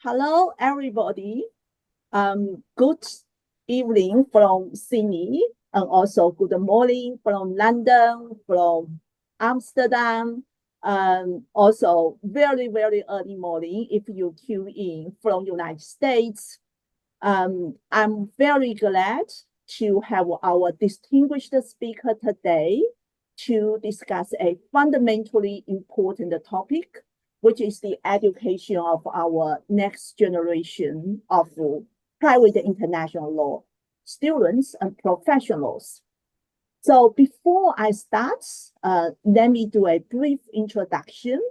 Hello, everybody. Good evening from Sydney, and also good morning from London, from Amsterdam, and also very early morning if you tune in from United States. I'm very glad to have our distinguished speaker today to discuss a fundamentally important topic, which is the education of our next generation of private international law students and professionals. So before I start, let me do a brief introduction.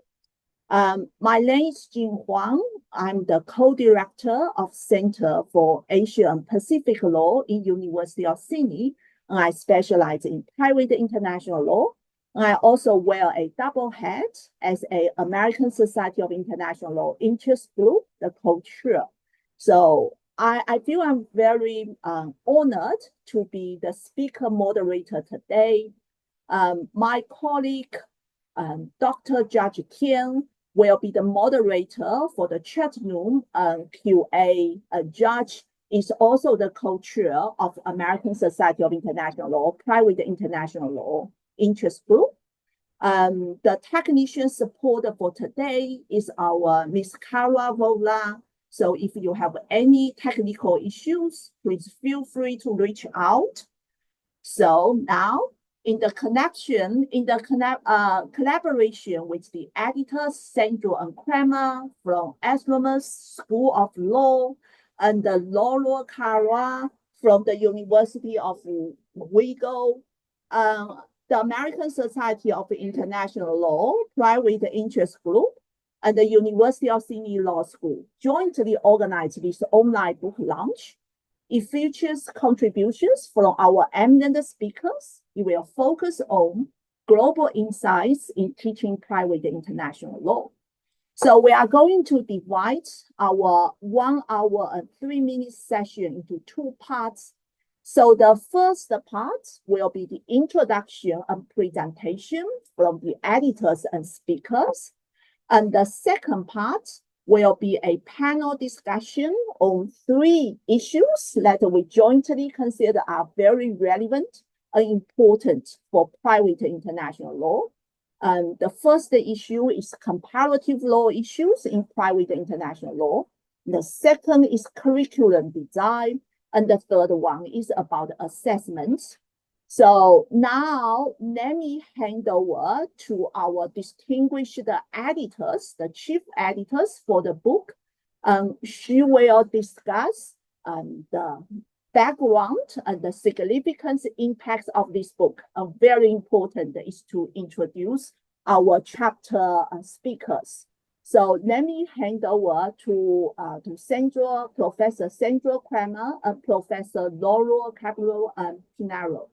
My name is Jing Huang. I'm the co-director of Center for Asia and Pacific Law in University of Sydney, and I specialize in private international law. And I also wear a double hat as a American Society of International Law interest group, the co-chair. So I feel I'm very honored to be the speaker moderator today. My colleague, Dr. Judge Tian, will be the moderator for the chat room and QA. Judge is also the co-chair of American Society of International Law, Private International Law Interest Group. The technician support for today is our Miss Cara Vola. So if you have any technical issues, please feel free to reach out. So now, in the collaboration with the editors, Sandro and Kramer from Astronomers School of Law, and Laura Cara from the University of Wigo, the American Society of International Law, Private Interest Group, and the University of Sydney Law School jointly organized this online book launch. It features contributions from our eminent speakers. It will focus on global insights in teaching private international law. So we are going to divide our 1 hour and 3 minute session into 2 parts. So the first part will be the introduction and presentation from the editors and speakers. And the second part will be a panel discussion on 3 issues that we jointly consider are very relevant and important for private international law. The first issue is comparative law issues in private international law. The second is curriculum design. And the third one is about assessments. So now let me hand over to our distinguished editors, the chief editors for the book. She will discuss the background and the significant impacts of this book. Very important is to introduce our chapter speakers. So let me hand over to Sandro, Professor Sandro Kramer and Professor Laura Cabral and Pinaro.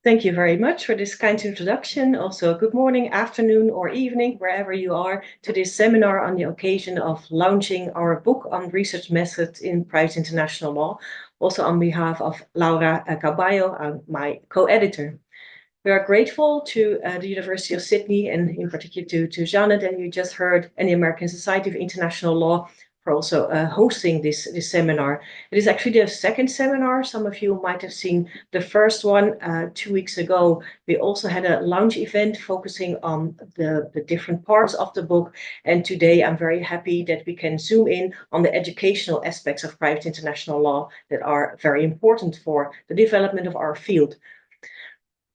Thank you very much for this kind introduction. Also, good morning, afternoon, or evening, wherever you are, to this seminar on the occasion of launching our book on research methods in private international law, also on behalf of Laura Caballo, my co-editor. We are grateful to the University of Sydney, and in particular to Janet, that you just heard, and the American Society of International Law for also hosting this seminar. It is actually the second seminar. Some of you might have seen the first one 2 weeks ago. We also had a launch event focusing on the different parts of the book. And today I'm very happy that we can zoom in on the educational aspects of private international law that are very important for the development of our field.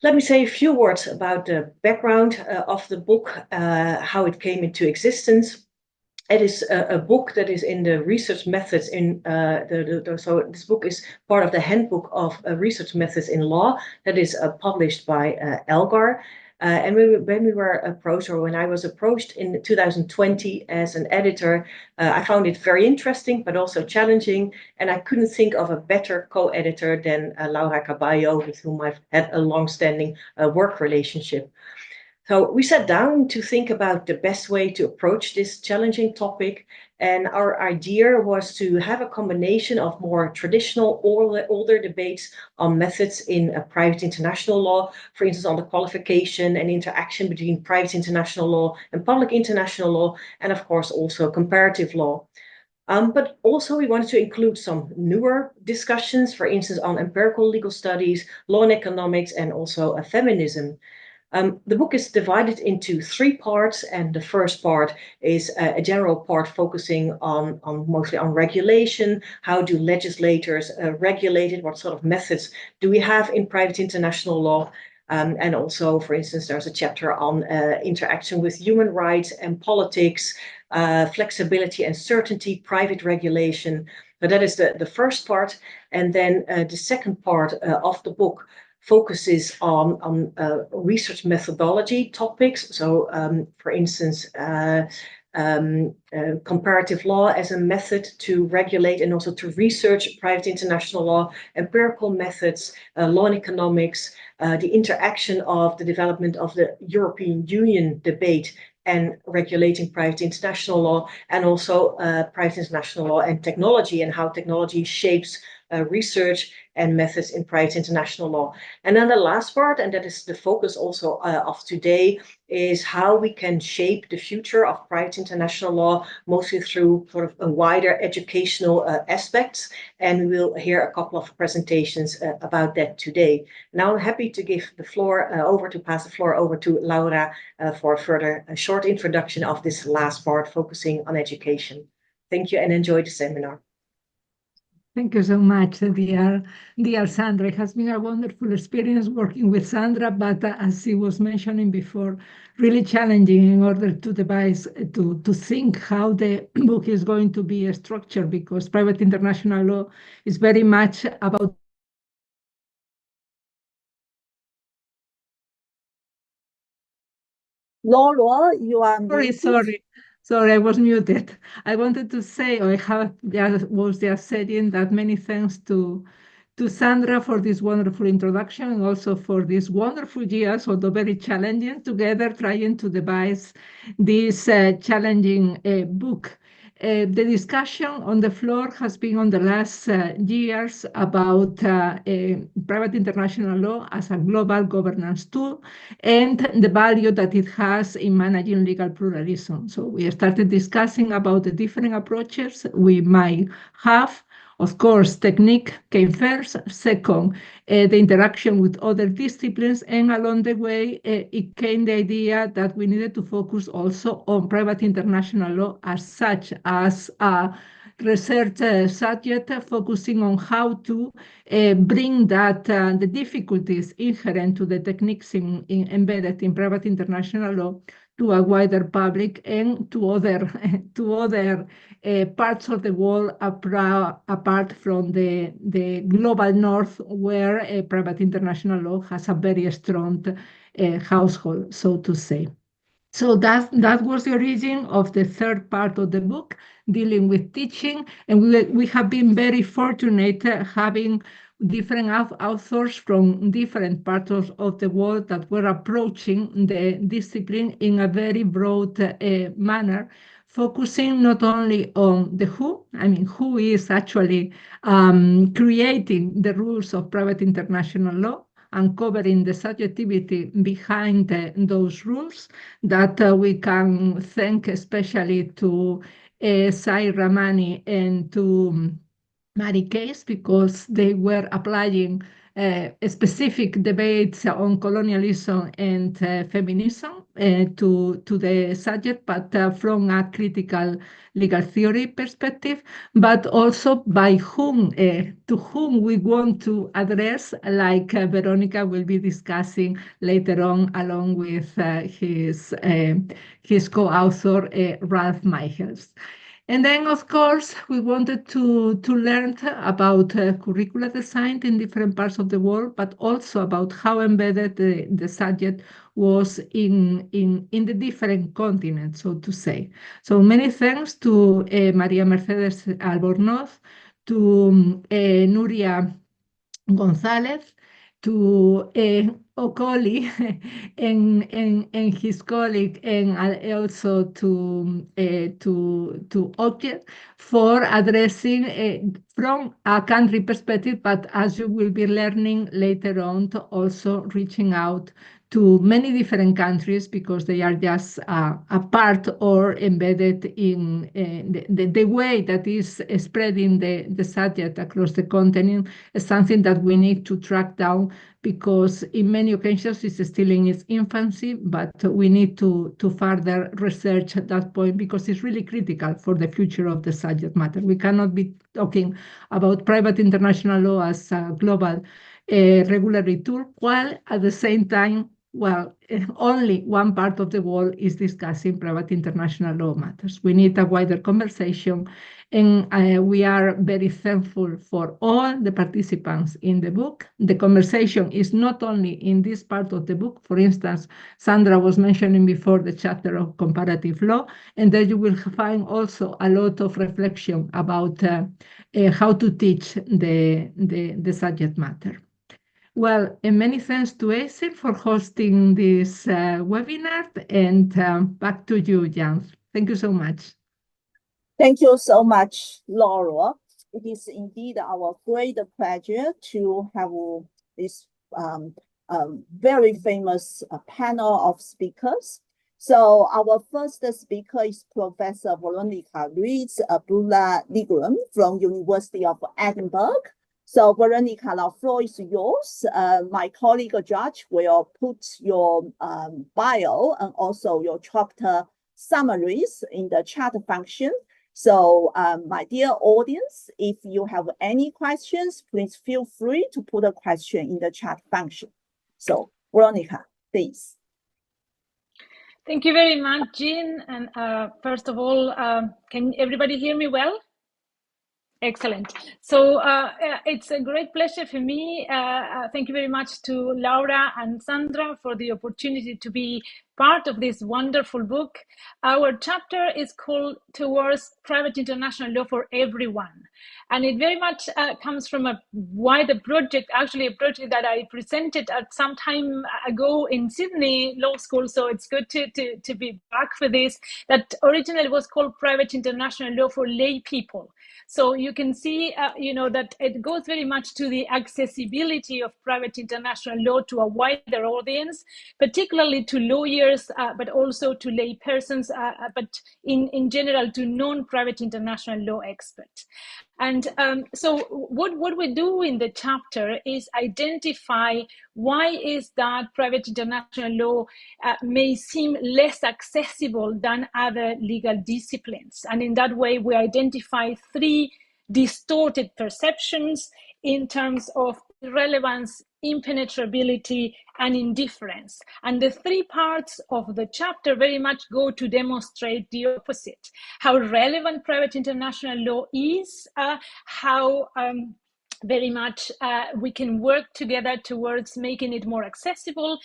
Let me say a few words about the background of the book, how it came into existence. It is a book that is in the research methods in so this book is part of the handbook of research methods in law that is published by Elgar. And when we were approached, or when I was approached in 2020 as an editor, I found it very interesting, but also challenging. And I couldn't think of a better co-editor than Laura Caballo, with whom I've had a long-standing work relationship. So we sat down to think about the best way to approach this challenging topic. And our idea was to have a combination of more traditional or older debates on methods in private international law, for instance, on the qualification and interaction between private international law and public international law, and of course also comparative law. But also we wanted to include some newer discussions, for instance, on empirical legal studies, law and economics, and also feminism. The book is divided into 3 parts, and the first part is a general part focusing on mostly on regulation. How do legislators regulate it? What sort of methods do we have in private international law? And also, for instance, there's a chapter on interaction with human rights and politics, flexibility and certainty, private regulation. But that is the first part. And then the second part of the book focuses on research methodology topics. So, for instance, comparative law as a method to regulate and also to research private international law, empirical methods, law and economics, the interaction of the development of the European Union debate and regulating private international law, and also private international law and technology, and how technology shapes research and methods in private international law. And then the last part, and that is the focus also of today, is how we can shape the future of private international law, mostly through sort of a wider educational aspects. And we will hear a couple of presentations about that today. Now I'm happy to give the floor pass the floor over to Laura for a short introduction of this last part, focusing on education. Thank you and enjoy the seminar. Thank you so much, dear Sandra. It has been a wonderful experience working with Sandra, but as she was mentioning before, really challenging in order to devise, to think how the book is going to be structured, because private international law is very much about Laura, you are Sorry, I was muted. I wanted to say, or was just saying that many thanks to Sandra for this wonderful introduction, and also for these wonderful years, although very challenging, together trying to devise this challenging book. The discussion on the floor has been on the last years about private international law as a global governance tool and the value that it has in managing legal pluralism. So we started discussing about the different approaches we might have. Of course, technique came first. Second, the interaction with other disciplines. And along the way, it came the idea that we needed to focus also on private international law as such, as a research subject, focusing on how to bring that the difficulties inherent to the techniques embedded in private international law to a wider public and to other parts of the world apart from the global north, where private international law has a very strong household, so to say. So that was the origin of the third part of the book, dealing with teaching. And we have been very fortunate having different authors from different parts of the world that were approaching the discipline in a very broad manner, focusing not only on the who is actually creating the rules of private international law, uncovering the subjectivity behind those rules, that we can thank especially to Zaid Rahmani and to Mary Case, because they were applying specific debates on colonialism and feminism to the subject, but from a critical legal theory perspective, but also by to whom we want to address, like Veronica will be discussing later on, along with his co-author Ralph Michels. And then, of course, we wanted to learn about curricula design in different parts of the world, but also about how embedded the subject was in the different continents, so to say. So many thanks to Maria Mercedes Albornoz, to Nuria González, to Okoli and his colleague, and also to Object for addressing from a country perspective, but as you will be learning later on, to also reaching out to many different countries because they are just a part or embedded in the way that is spreading the subject across the continent is something that we need to track down, because in many occasions it's still in its infancy, but we need to further research at that point because it's really critical for the future of the subject matter. We cannot be talking about private international law as a global regulatory tool, while at the same time, well, only one part of the world is discussing private international law matters. We need a wider conversation, and we are very thankful for all the participants in the book. The conversation is not only in this part of the book. For instance, Sandra was mentioning before the chapter of comparative law, and there you will find also a lot of reflection about how to teach the subject matter. Well, and many thanks to ACIL for hosting this webinar, and back to you, Jan. Thank you so much. Thank you so much, Laura. It is indeed our great pleasure to have this very famous panel of speakers. So our first speaker is Professor Veronica Ruiz Bula Ligrum from University of Edinburgh. So Veronica, the floor is yours. My colleague George will put your bio and also your chapter summaries in the chat function. So my dear audience, if you have any questions, please feel free to put a question in the chat function. So Veronica, please. Thank you very much, Jean. And first of all, can everybody hear me well? Excellent. So it's a great pleasure for me. Thank you very much to Laura and Sandra for the opportunity to be part of this wonderful book. Our chapter is called Towards Private International Law for Everyone. And it very much comes from a wider project, actually a project that I presented at some time ago in Sydney Law School. So it's good to be back for this, that originally was called Private International Law for Lay People. So you can see, that it goes very much to the accessibility of private international law to a wider audience, particularly to lawyers, but also to lay persons, but in general to non-private international law experts. And so what we do in the chapter is identify why is that private international law may seem less accessible than other legal disciplines. And in that way, we identify three distorted perceptions in terms of relevance, impenetrability, and indifference. And the three parts of the chapter very much go to demonstrate the opposite: how relevant private international law is, how very much we can work together towards making it more accessible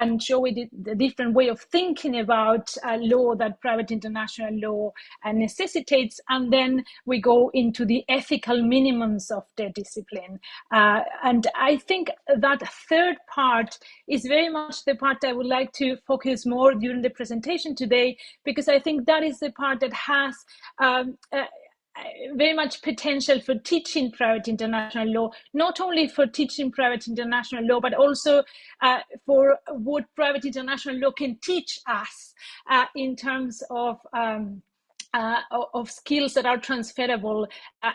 and show it the different way of thinking about law that private international law necessitates. And then we go into the ethical minimums of the discipline. And I think that third part is very much the part I would like to focus more during the presentation today, because I think that is the part that has very much potential for teaching private international law, not only for teaching private international law, but also for what private international law can teach us in terms of skills that are transferable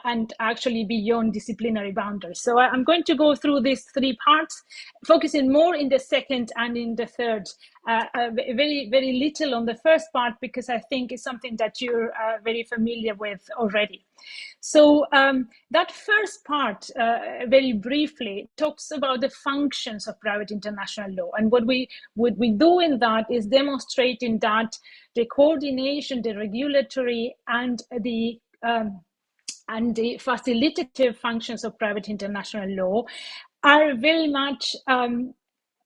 and actually beyond disciplinary boundaries. So I'm going to go through these three parts, focusing more in the second and in the third. Very, very little on the first part, because I think it's something that you're very familiar with already. So that first part, very briefly, talks about the functions of private international law. And what we do in that is demonstrating that the coordination, the regulatory, and the facilitative functions of private international law are very much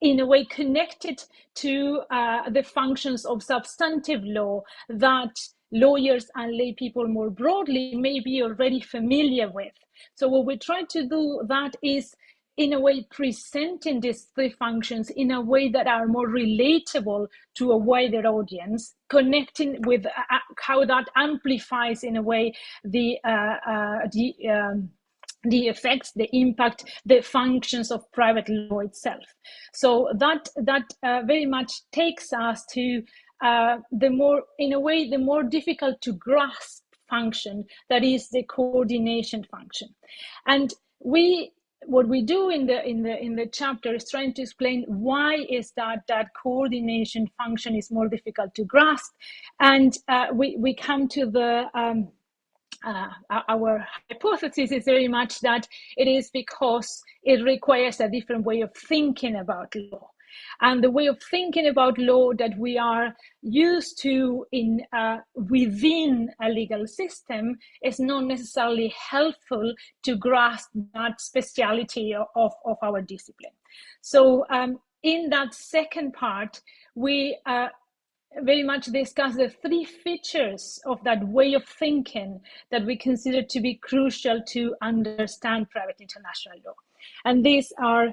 in a way connected to the functions of substantive law that lawyers and lay people more broadly may be already familiar with. So what we try to do that is in a way presenting these three functions in a way that are more relatable to a wider audience, connecting with how that amplifies in a way the effects, the impact, the functions of private law itself. So that very much takes us to the more difficult to grasp function, that is the coordination function. And what we do in the chapter is trying to explain why is that coordination function is more difficult to grasp, and we come to the our hypothesis is very much that it is because it requires a different way of thinking about law. And the way of thinking about law that we are used to in within a legal system is not necessarily helpful to grasp that speciality of our discipline. So in that second part, we very much discuss the three features of that way of thinking that we consider to be crucial to understand private international law. And these are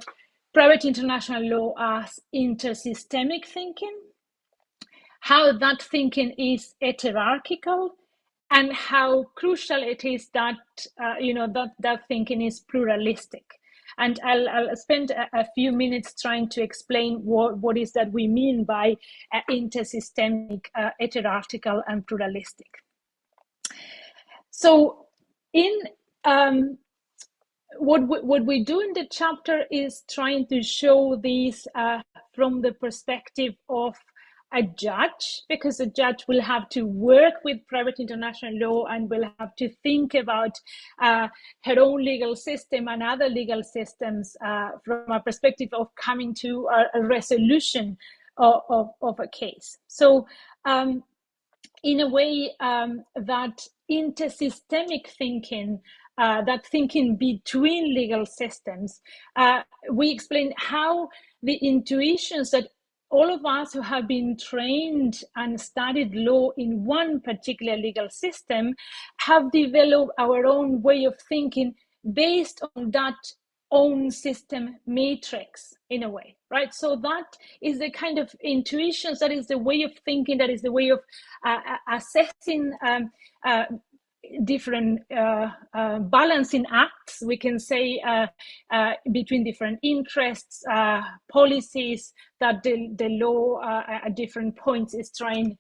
private international law as intersystemic thinking, how that thinking is heterarchical, and how crucial it is that that thinking is pluralistic. And I'll spend a few minutes trying to explain what is that we mean by intersystemic, heterarchical, and pluralistic. So in what we do in the chapter is trying to show these from the perspective of a judge, because a judge will have to work with private international law and will have to think about her own legal system and other legal systems from a perspective of coming to a resolution of a case. So in a way, that intersystemic thinking, that thinking between legal systems, we explain how the intuitions that all of us who have been trained and studied law in one particular legal system have developed our own way of thinking based on that own system matrix, in a way, right? So that is the kind of intuitions, that is the way of thinking, that is the way of assessing different balancing acts, we can say, between different interests, policies that the law at different points is trying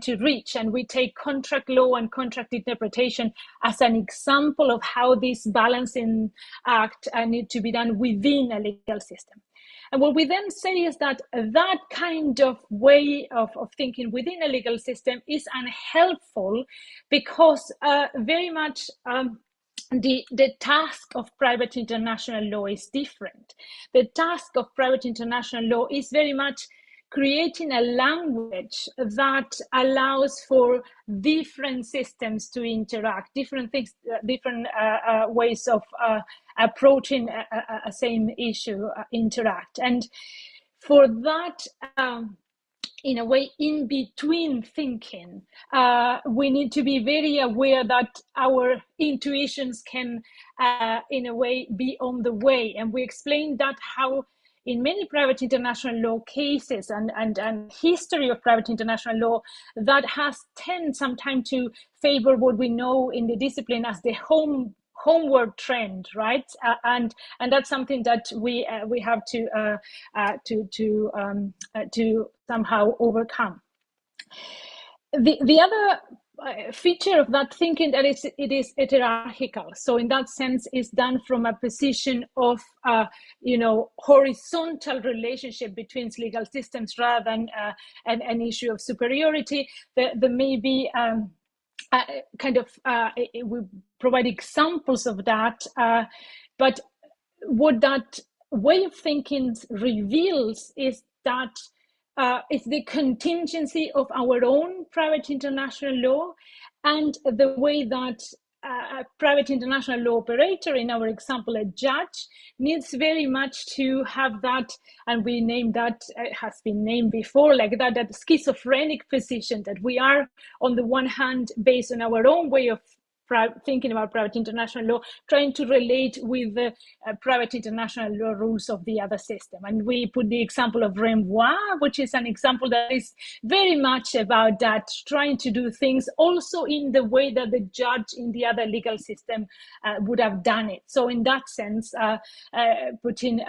to reach. And we take contract law and contract interpretation as an example of how this balancing act need to be done within a legal system. And what we then say is that that kind of way of thinking within a legal system is unhelpful, because very much the task of private international law is different. The task of private international law is very much creating a language that allows for different systems to interact, different things, different ways of approaching a same issue interact. And for that, in a way, in between thinking, we need to be very aware that our intuitions can, in a way, be on the way. And we explained that how in many private international law cases and history of private international law, that has tended sometimes to favor what we know in the discipline as the homeward trend, right? And that's something that we have to somehow overcome. The other feature of that thinking that it is heterarchical. So in that sense, it's done from a position of horizontal relationship between legal systems rather than an issue of superiority. There may be we provide examples of that, but what that way of thinking reveals is that it's the contingency of our own private international law, and the way that a private international law operator, in our example a judge, needs very much to have that, and we name that, has been named before, like that schizophrenic position, that we are on the one hand based on our own way of thinking about private international law, trying to relate with the private international law rules of the other system. And we put the example of Renvoi, which is an example that is very much about that, trying to do things also in the way that the judge in the other legal system would have done it. So in that sense, putting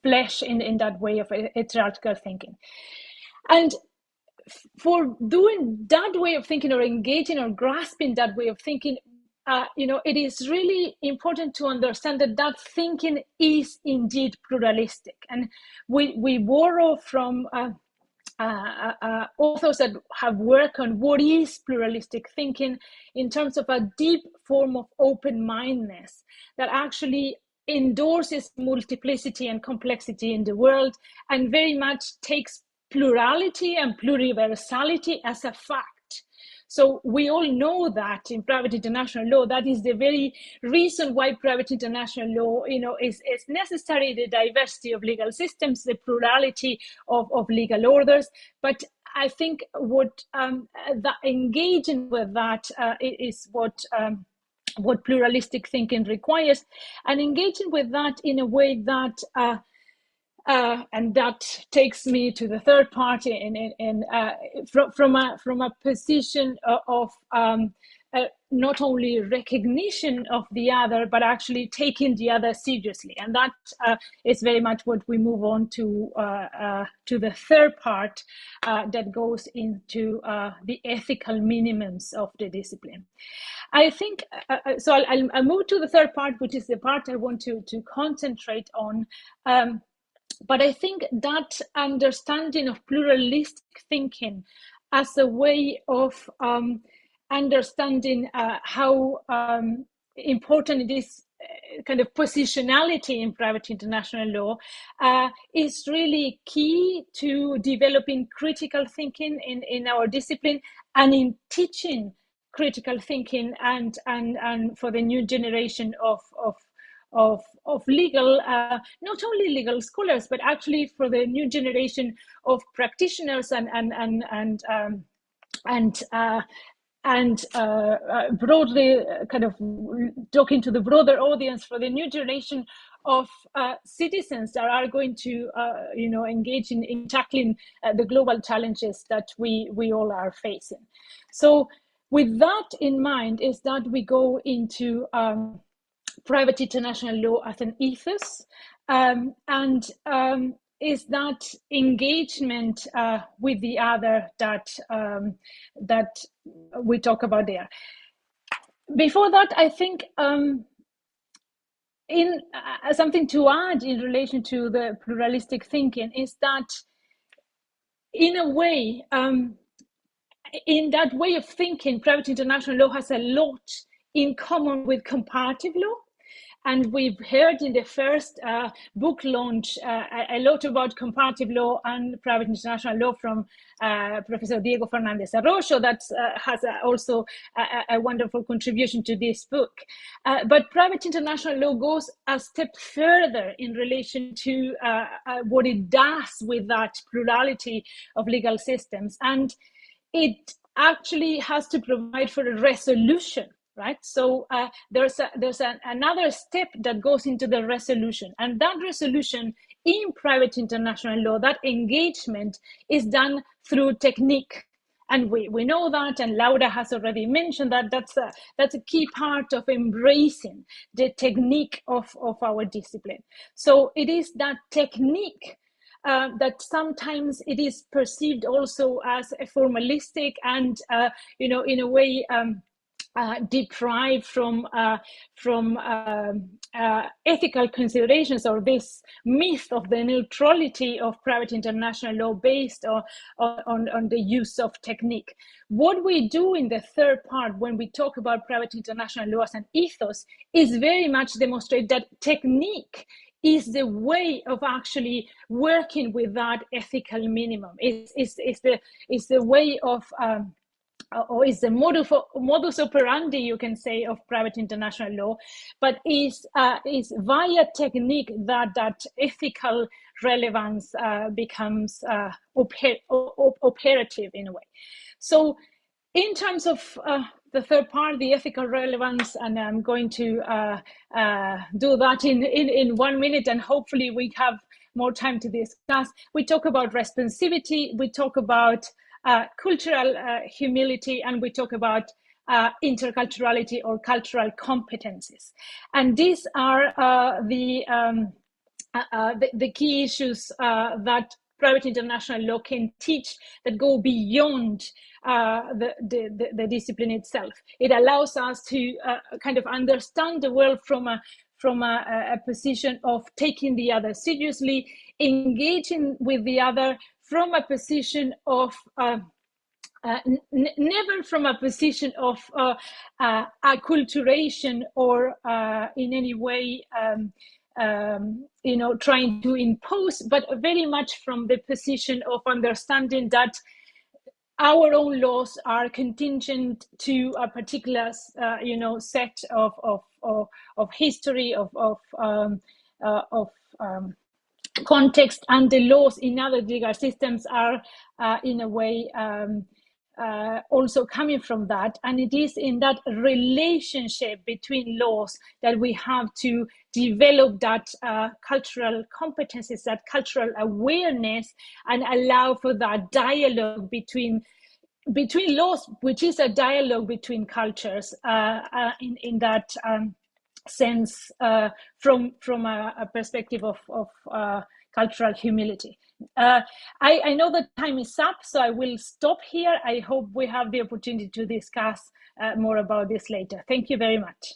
flesh in that way of hierarchical thinking. And for doing that way of thinking, or engaging or grasping that way of thinking, it is really important to understand that that thinking is indeed pluralistic. And we borrow from authors that have worked on what is pluralistic thinking in terms of a deep form of open-mindedness that actually endorses multiplicity and complexity in the world, and very much takes plurality and pluriversality as a fact. So we all know that in private international law, that is the very reason why private international law, is necessary, the diversity of legal systems, the plurality of legal orders. But I think what engaging with that is what pluralistic thinking requires, and engaging with that in a way that and that takes me to the third part, from a position of not only recognition of the other, but actually taking the other seriously. And that is very much what we move on to the third part that goes into the ethical minimums of the discipline. I think, so I'll move to the third part, which is the part I want to concentrate on. But I think that understanding of pluralistic thinking as a way of understanding how important it is, kind of positionality in private international law, is really key to developing critical thinking in our discipline, and in teaching critical thinking, and for the new generation of legal, not only legal scholars, but actually for the new generation of practitioners and broadly kind of talking to the broader audience, for the new generation of citizens that are going to engage in tackling the global challenges that we all are facing. So with that in mind is that we go into private international law as an ethos, and is that engagement with the other that we talk about there. Before that, I think in something to add in relation to the pluralistic thinking is that, in a way, in that way of thinking, private international law has a lot in common with comparative law. And we've heard in the first book launch a lot about comparative law and private international law from Professor Diego Fernandez Arroyo, that has also a wonderful contribution to this book. But private international law goes a step further in relation to what it does with that plurality of legal systems. And it actually has to provide for a resolution. Right, so there's another step that goes into the resolution, and that resolution in private international law, that engagement is done through technique, and we know that, and Laura has already mentioned that that's a key part of embracing the technique of our discipline. So it is that technique that sometimes it is perceived also as a formalistic and in a way deprived from ethical considerations, or this myth of the neutrality of private international law based on the use of technique. What we do in the third part when we talk about private international law as an ethos is very much demonstrate that technique is the way of actually working with that ethical minimum. Is the way of or is the modus operandi, you can say, of private international law, but is via technique that ethical relevance becomes operative in a way. So in terms of the third part, the ethical relevance, and I'm going to do that in 1 minute, and hopefully we have more time to discuss. We talk about responsivity, we talk about cultural humility, and we talk about interculturality or cultural competencies. And these are the key issues that private international law can teach, that go beyond the discipline itself. It allows us to kind of understand the world from a position of taking the other seriously, engaging with the other from a position of never from a position of acculturation or in any way trying to impose, but very much from the position of understanding that our own laws are contingent to a particular set of history, of context, and the laws in other legal systems are in a way also coming from that. And it is in that relationship between laws that we have to develop that cultural competencies, that cultural awareness, and allow for that dialogue between laws, which is a dialogue between cultures in that sense, from a perspective of cultural humility. I know that time is up, so I will stop here. I hope we have the opportunity to discuss more about this later. Thank you very much.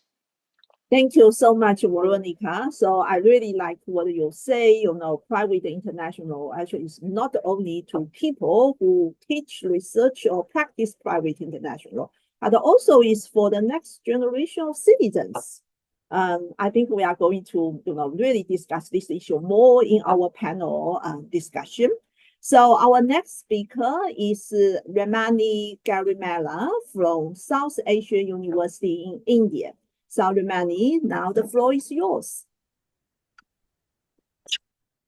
Thank you so much, Veronica. So I really like what you say. Private international actually is not only to people who teach, research, or practice private international, but also is for the next generation of citizens. I think we are going to really discuss this issue more in our panel discussion. So our next speaker is Ramani Garimella from South Asia University in India. So Ramani, now the floor is yours.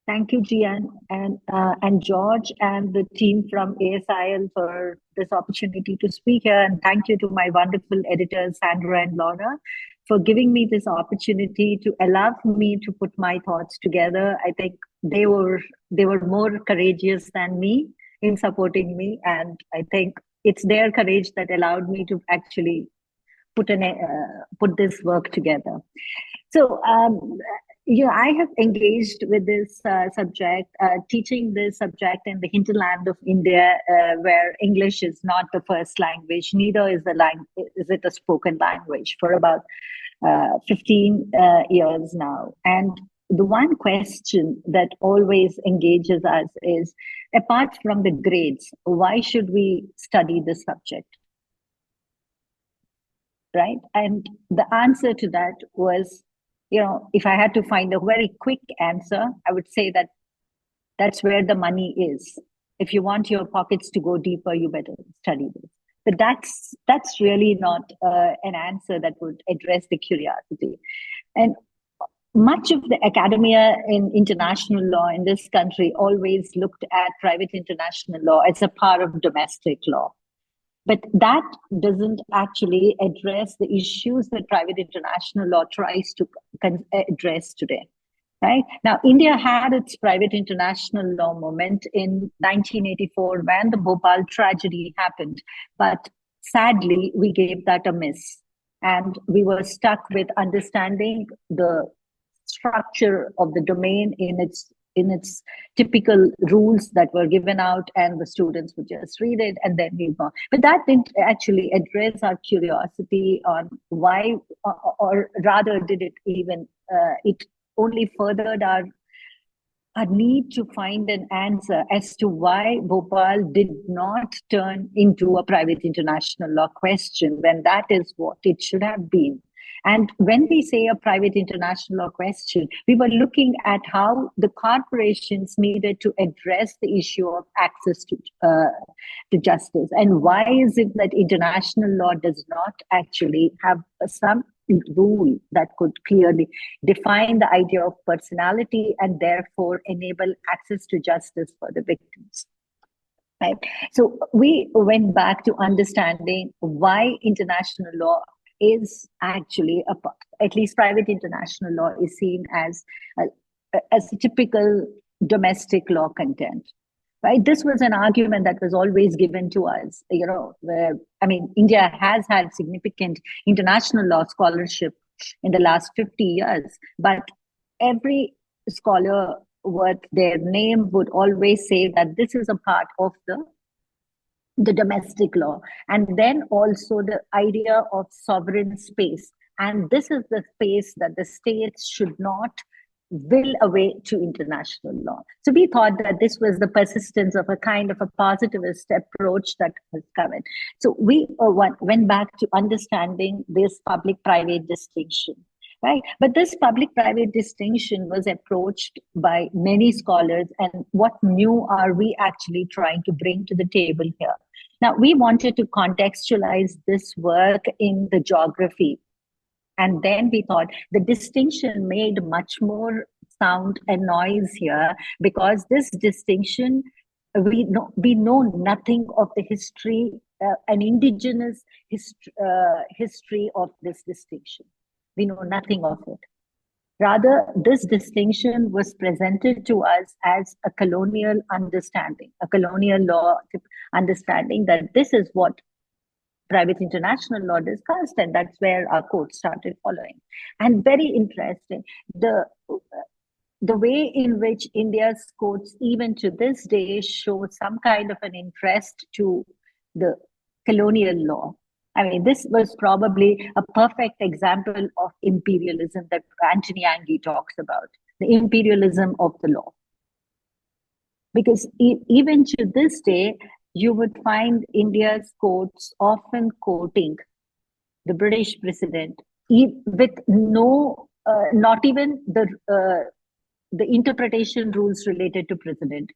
Thank you, Gian, and George and the team from ASIL for this opportunity to speak here. And thank you to my wonderful editors, Sandra and Laura, for giving me this opportunity to allow me to put my thoughts together. I think they were more courageous than me in supporting me, and I think it's their courage that allowed me to actually put this work together. So I have engaged with this subject, teaching this subject in the hinterland of India, where English is not the first language, neither is it a spoken language, for about 15 years now. And the one question that always engages us is, apart from the grades, why should we study this subject? Right? And the answer to that was, if I had to find a very quick answer, I would say that that's where the money is. If you want your pockets to go deeper, you better study this. But that's really not an answer that would address the curiosity. And much of the academia in international law in this country always looked at private international law as a part of domestic law. But that doesn't actually address the issues that private international law tries to address today. Right? Now, India had its private international law moment in 1984 when the Bhopal tragedy happened. But sadly, we gave that a miss. And we were stuck with understanding the structure of the domain in its typical rules that were given out, and the students would just read it and then move on. But that didn't actually address our curiosity on why, or rather did it even, it only furthered our need to find an answer as to why Bhopal did not turn into a private international law question when that is what it should have been. And when we say a private international law question, we were looking at how the corporations needed to address the issue of access to justice. And why is it that international law does not actually have some rule that could clearly define the idea of personality and therefore enable access to justice for the victims? right? So we went back to understanding why international law is actually, at least private international law is seen as a typical domestic law content. Right? This was an argument that was always given to us, where, I mean, India has had significant international law scholarship in the last 50 years, but every scholar worth their name would always say that this is a part of the domestic law. And then also the idea of sovereign space. And this is the space that the states should not will away to international law. So we thought that this was the persistence of a kind of a positivist approach that was covered. So we went back to understanding this public-private distinction, right? But this public-private distinction was approached by many scholars, and what new are we actually trying to bring to the table here? Now, we wanted to contextualize this work in the geography. And then we thought the distinction made much more sound and noise here, because this distinction, we know nothing of the history, an indigenous history of this distinction. We know nothing of it. Rather, this distinction was presented to us as a colonial understanding, a colonial law understanding, that this is what private international law discussed, and that's where our court started following. And very interesting, the way in which India's courts, even to this day, show some kind of an interest to the colonial law. I mean, this was probably a perfect example of imperialism that Anthony Anghie talks about, the imperialism of the law. Because even to this day, you would find India's courts often quoting the British president with no, not even the interpretation rules related to president.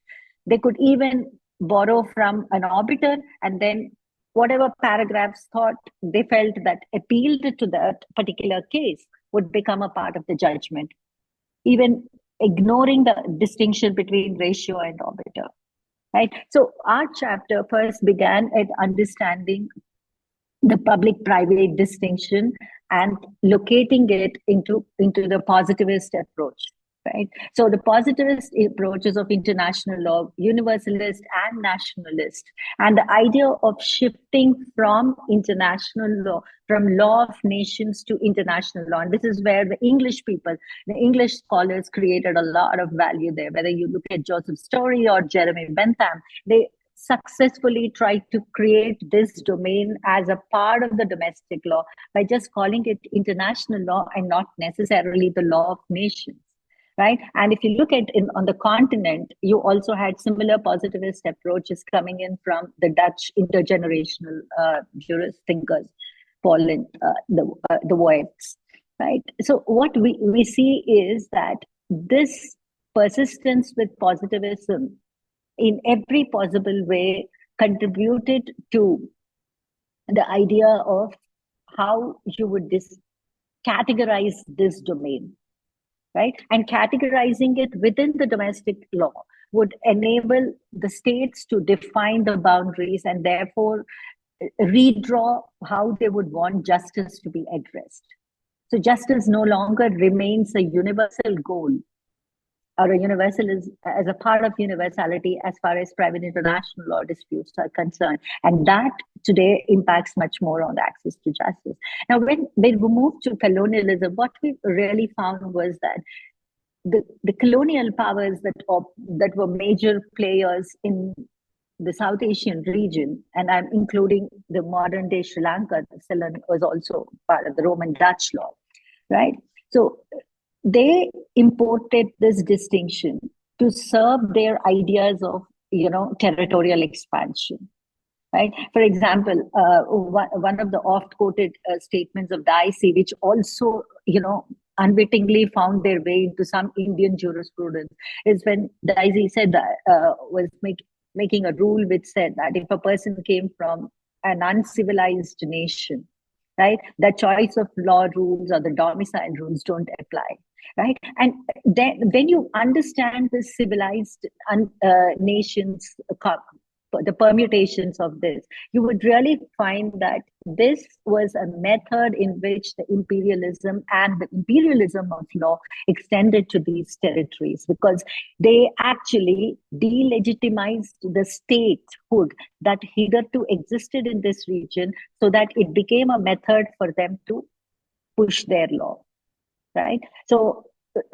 They could even borrow from an arbiter, and then whatever paragraphs thought they felt that appealed to that particular case would become a part of the judgment, even ignoring the distinction between ratio and arbiter. Right. So our chapter first began at understanding the public-private distinction and locating it into the positivist approach. Right. So the positivist approaches of international law, universalist and nationalist, and the idea of shifting from international law, from law of nations to international law. And this is where the English people, the English scholars created a lot of value there. Whether you look at Joseph Story or Jeremy Bentham, they successfully tried to create this domain as a part of the domestic law by just calling it international law and not necessarily the law of nations. Right. And if you look at on the continent, you also had similar positivist approaches coming in from the Dutch intergenerational jurist thinkers, Paul and the Voets. Right. So what we see is that this persistence with positivism in every possible way contributed to the idea of how you would categorize this domain. Right? And categorizing it within the domestic law would enable the states to define the boundaries and therefore redraw how they would want justice to be addressed. So justice no longer remains a universal goal or a universal as a part of universality as far as private international law disputes are concerned. And that today impacts much more on the access to justice. Now, when we moved to colonialism, what we really found was that the colonial powers that were major players in the South Asian region, and I'm including the modern day Sri Lanka, Ceylon was also part of the Roman Dutch law, right? So they imported this distinction to serve their ideas of, territorial expansion, right? For example, one of the oft-quoted statements of Dicey, which also, unwittingly found their way into some Indian jurisprudence, is when Dicey said that was making a rule which said that if a person came from an uncivilized nation, right, the choice of law rules or the domicile rules don't apply. Right. And then when you understand the civilized nations the permutations of this, you would really find that this was a method in which the imperialism of law extended to these territories, because they actually delegitimized the statehood that hitherto existed in this region, so that it became a method for them to push their law, right? So,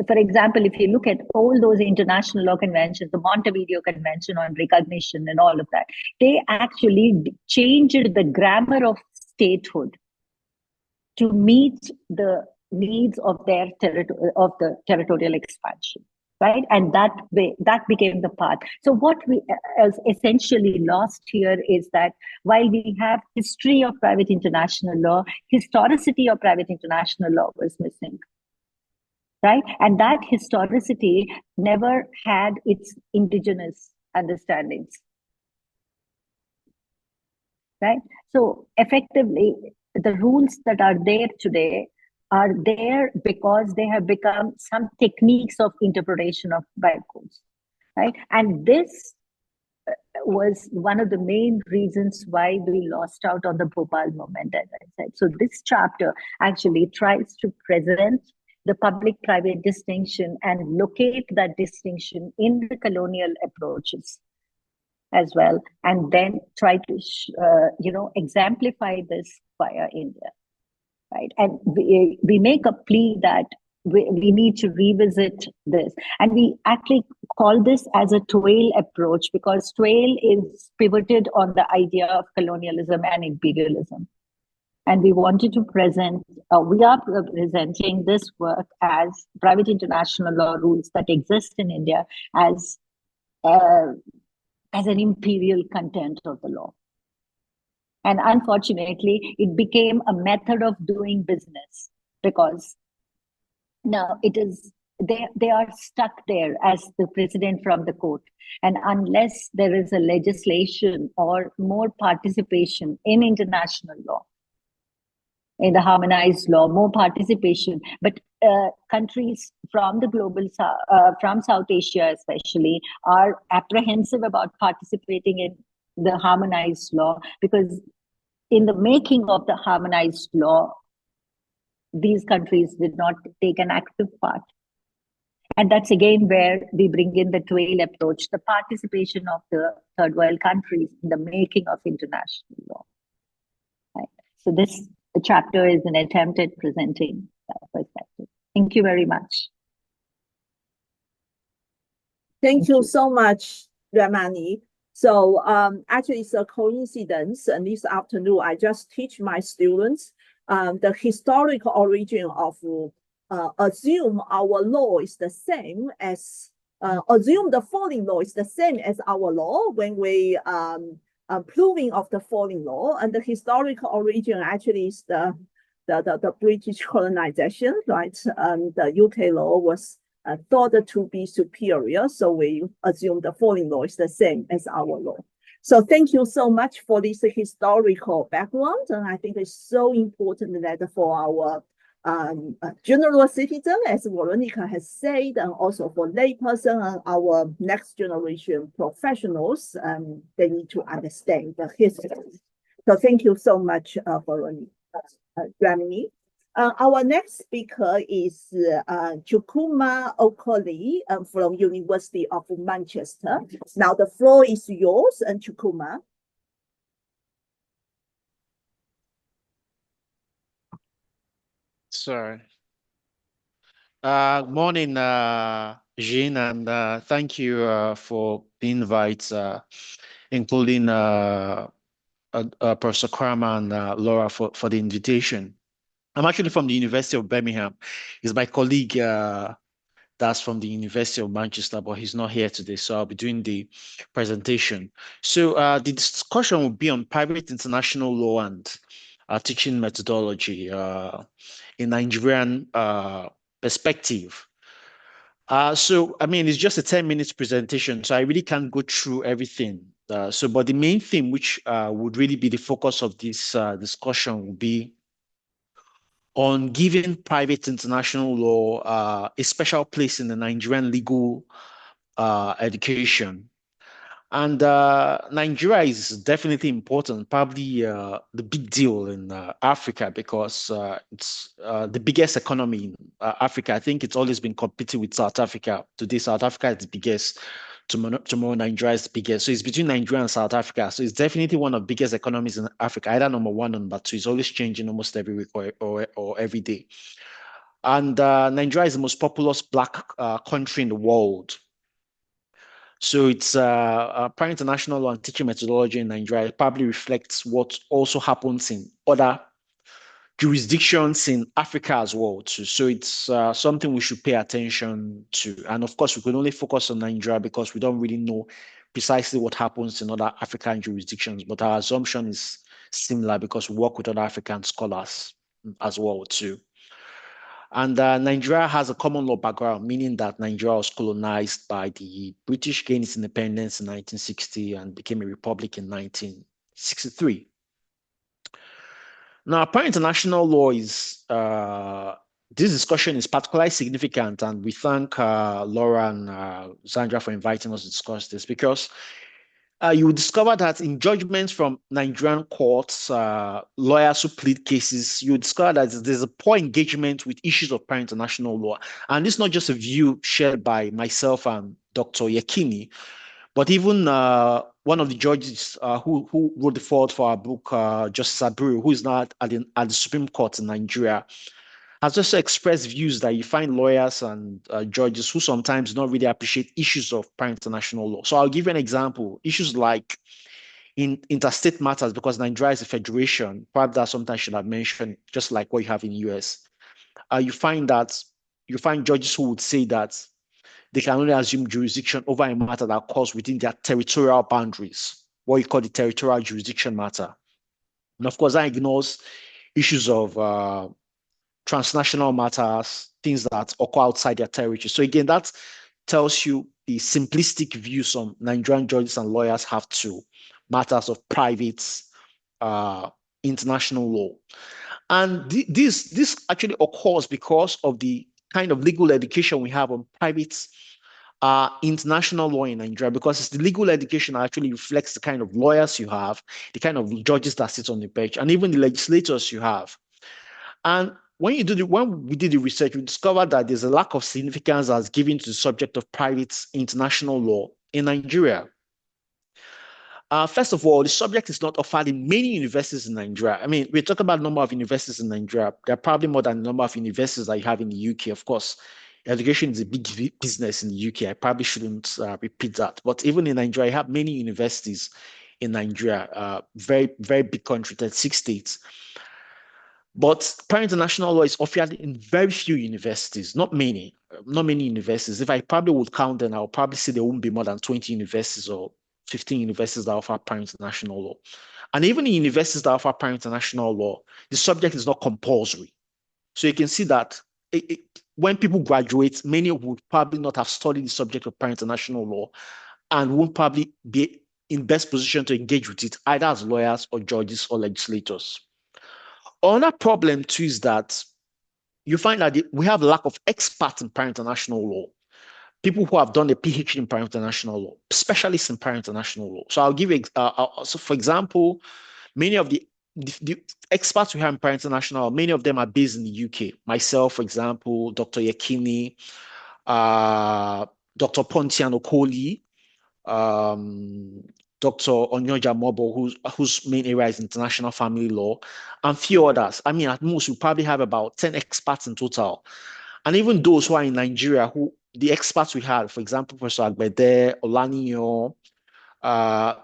for example, if you look at all those international law conventions, the Montevideo Convention on Recognition and all of that, they actually changed the grammar of statehood to meet the needs of their the territorial expansion, right? And that became the path. So what we essentially lost here is that while we have history of private international law, historicity of private international law was missing, right? And that historicity never had its indigenous understandings, right? So effectively, the rules that are there today are there because they have become some techniques of interpretation of bycodes, right? And this was one of the main reasons why we lost out on the Bhopal moment, as I said. So this chapter actually tries to present the public-private distinction and locate that distinction in the colonial approaches as well, and then try to exemplify this via India, right? And we make a plea that we need to revisit this, and we actually call this as a TWAIL approach, because TWAIL is pivoted on the idea of colonialism and imperialism. And we wanted to we are presenting this work as private international law rules that exist in India as an imperial content of the law. And unfortunately, it became a method of doing business, because now they are stuck there as the precedent from the court. And unless there is a legislation or more participation in international law, in the harmonized law, more participation, but countries from the global from South Asia especially are apprehensive about participating in the harmonized law, because in the making of the harmonized law, these countries did not take an active part. And that's again where we bring in the TWAIL approach, the participation of the third world countries in the making of international law. Right? So this chapter is an attempt at presenting that perspective. Thank you very much. Thank you so much, Ramani. So actually it's a coincidence, and this afternoon I just teach my students the historical origin of assume our law is the same as assume the foreign law is the same as our law when we proving of the foreign law, and the historical origin actually is the British colonization, right? The UK law was thought to be superior, so we assume the foreign law is the same as our law. So thank you so much for this historical background, and I think it's so important that for our general citizen, as Veronica has said, and also for layperson and our next generation professionals, they need to understand the history. So thank you so much, Veronica, Ramani. Our next speaker is Chukwuma Okoli from University of Manchester. Now the floor is yours, and Chukwuma. Sorry. Morning, Jean, and thank you for the invite, including Professor Kramer and Laura for the invitation. I'm actually from the University of Birmingham. He's my colleague that's from the University of Manchester, but he's not here today, so I'll be doing the presentation. So the discussion will be on private international law and teaching methodology in Nigerian perspective. So, I mean, it's just a 10 minutes presentation, so I really can't go through everything. But the main theme, which would really be the focus of this discussion, will be on giving private international law a special place in the Nigerian legal education. And Nigeria is definitely important, probably the big deal in Africa, because it's the biggest economy in Africa. I think it's always been competing with South Africa. Today, South Africa is the biggest. Tomorrow, Nigeria is the biggest. So it's between Nigeria and South Africa. So it's definitely one of the biggest economies in Africa, either number one or number two. It's always changing almost every week or every day. And Nigeria is the most populous Black country in the world. So it's prior international law and teaching methodology in Nigeria. It probably reflects what also happens in other jurisdictions in Africa as well too. So it's something we should pay attention to. And of course, we can only focus on Nigeria because we don't really know precisely what happens in other African jurisdictions. But our assumption is similar because we work with other African scholars as well too. And Nigeria has a common law background, meaning that Nigeria was colonized by the British, gained its independence in 1960 and became a republic in 1963. Now, prior international law is, this discussion is particularly significant, and we thank Laura and Sandra for inviting us to discuss this, because you will discover that in judgments from Nigerian courts, lawyers who plead cases, you will discover that there's a poor engagement with issues of prior international law. And this is not just a view shared by myself and Dr. Yekini, but even one of the judges who wrote the foreword for our book, Justice Abreu, who is now at the Supreme Court in Nigeria, has also expressed views that you find lawyers and judges who sometimes don't really appreciate issues of prior international law. So I'll give you an example. Issues like in interstate matters, because Nigeria is a federation, perhaps that sometimes should have mentioned, just like what you have in the US. You find judges who would say that they can only assume jurisdiction over a matter that occurs within their territorial boundaries, what you call the territorial jurisdiction matter. And of course, that ignores issues of transnational matters, things that occur outside their territory. So again, that tells you the simplistic view some Nigerian judges and lawyers have to matters of private international law. And this actually occurs because of the kind of legal education we have on private international law in Nigeria, because it's the legal education that actually reflects the kind of lawyers you have, the kind of judges that sit on the bench, and even the legislators you have. And when we did the research, we discovered that there's a lack of significance that's given to the subject of private international law in Nigeria. First of all, the subject is not offered in many universities in Nigeria. I mean, we're talking about the number of universities in Nigeria. There are probably more than the number of universities that you have in the UK. Of course, education is a big business in the UK. I probably shouldn't repeat that. But even in Nigeria, you have many universities in Nigeria, very, very big country, 36 states. But prior international law is offered in very few universities, not many universities. If I probably would count them, I'll probably say there won't be more than 20 universities or 15 universities that offer prior international law. And even in universities that offer prior international law, the subject is not compulsory. So you can see that when people graduate, many would probably not have studied the subject of prior international law and won't probably be in best position to engage with it, either as lawyers or judges or legislators. Another problem too is that you find that we have a lack of experts in prior international law, people who have done a PhD in prior international law, specialists in prior international law. So I'll give you, so for example, many of the experts we have in prior international, many of them are based in the UK. Myself, for example, Dr. Yekini, Dr. Pontian Okoli, Dr. Onyoja Mobo, whose main area is international family law, and few others. I mean, at most, we probably have about 10 experts in total. And even those who are in Nigeria, the experts we had, for example, Professor Agbede, Olaniyan,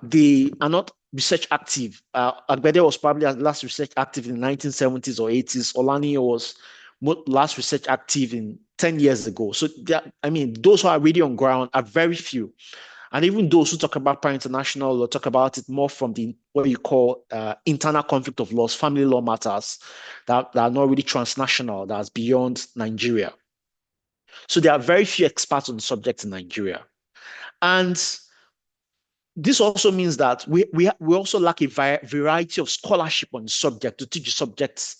they are not research active. Agbede was probably last research active in the 1970s or 80s. Olaniyan was last research active in 10 years ago. So, those who are really on ground are very few. And even those who talk about prior international law talk about it more from what you call internal conflict of laws, family law matters that are not really transnational, that's beyond Nigeria. So there are very few experts on the subject in Nigeria. And this also means that we also lack a variety of scholarship on the subject to teach the subjects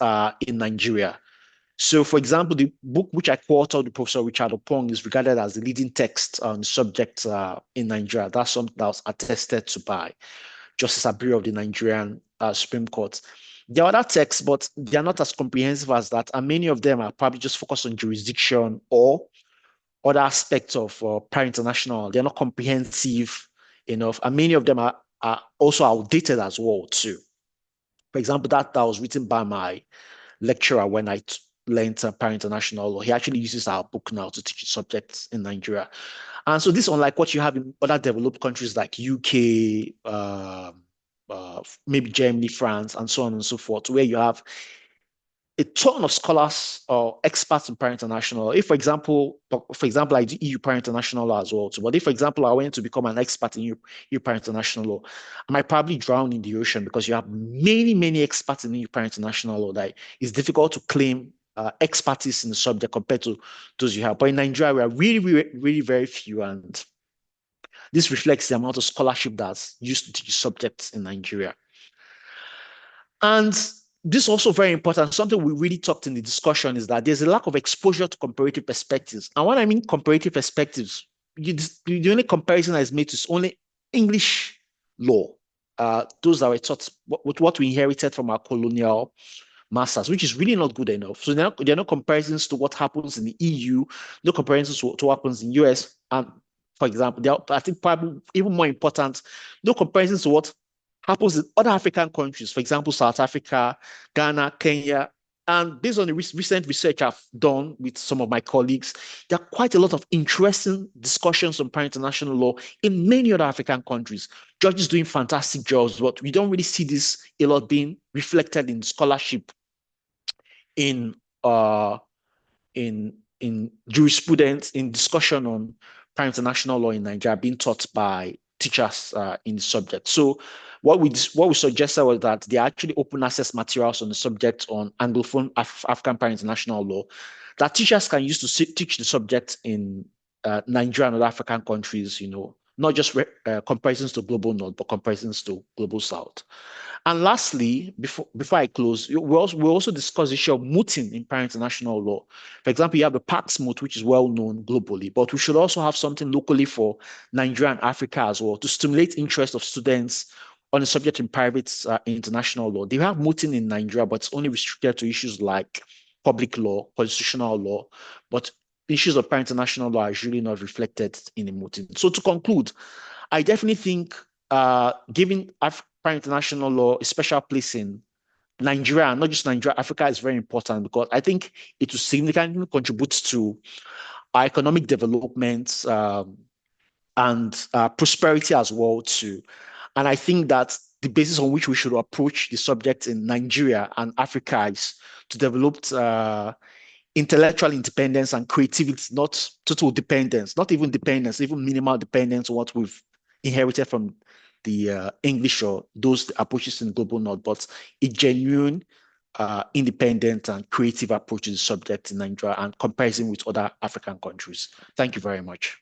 in Nigeria. So, for example, the book which I co-authored with Professor Richard Opong is regarded as the leading text on the subject in Nigeria. That's something that was attested to by Justice Abiri of the Nigerian Supreme Court. There are other texts, but they are not as comprehensive as that, and many of them are probably just focused on jurisdiction or other aspects of Para International. They're not comprehensive enough, and many of them are also outdated as well too. For example, that was written by my lecturer when I learned Para International law. He actually uses our book now to teach subjects in Nigeria. And so this, unlike what you have in other developed countries like UK, maybe Germany, France, and so on and so forth, where you have a ton of scholars or experts in Para International. If, for example, I do EU Para International law as well too. But if, for example, I went to become an expert in EU Para International law, I might probably drown in the ocean because you have many, many experts in EU Para International law that it's difficult to claim expertise in the subject compared to those you have. But in Nigeria, we are really, really, really very few, and this reflects the amount of scholarship that's used to teach subjects in Nigeria. And this is also very important. Something we really talked in the discussion is that there's a lack of exposure to comparative perspectives. And when I mean comparative perspectives, the only comparison that is made is only English law. Those that were taught what we inherited from our colonial masters, which is really not good enough. So there are no comparisons to what happens in the EU, no comparisons to what happens in US. And for example, I think probably even more important, no comparisons to what happens in other African countries, for example, South Africa, Ghana, Kenya. And based on the recent research I've done with some of my colleagues, there are quite a lot of interesting discussions on Para International law in many other African countries. Judges doing fantastic jobs, but we don't really see this a lot being reflected in scholarship, in jurisprudence, in discussion on Para International law in Nigeria being taught by teachers in the subject. So what we suggested was that there are actually open access materials on the subject on Anglophone African Para International law that teachers can use to teach the subject in Nigeria and other African countries, not just comparisons to global north, but comparisons to global south. And lastly, before I close, we also discuss the issue of mooting in Para International law. For example, you have the Pax moot, which is well known globally, but we should also have something locally for Nigeria and Africa as well to stimulate interest of students on the subject in private international law. They have mooting in Nigeria, but it's only restricted to issues like public law, constitutional law, but issues of Para International law are usually not reflected in the mooting. So to conclude, I definitely think giving Para International law a special place in Nigeria, not just Nigeria, Africa is very important because I think it will significantly contribute to our economic development and prosperity as well too. And I think that the basis on which we should approach the subject in Nigeria and Africa is to develop intellectual independence and creativity, not total dependence, not even dependence, even minimal dependence on what we've inherited from the English or those approaches in the global north, but a genuine, independent and creative approach to the subject in Nigeria and comparison with other African countries. Thank you very much.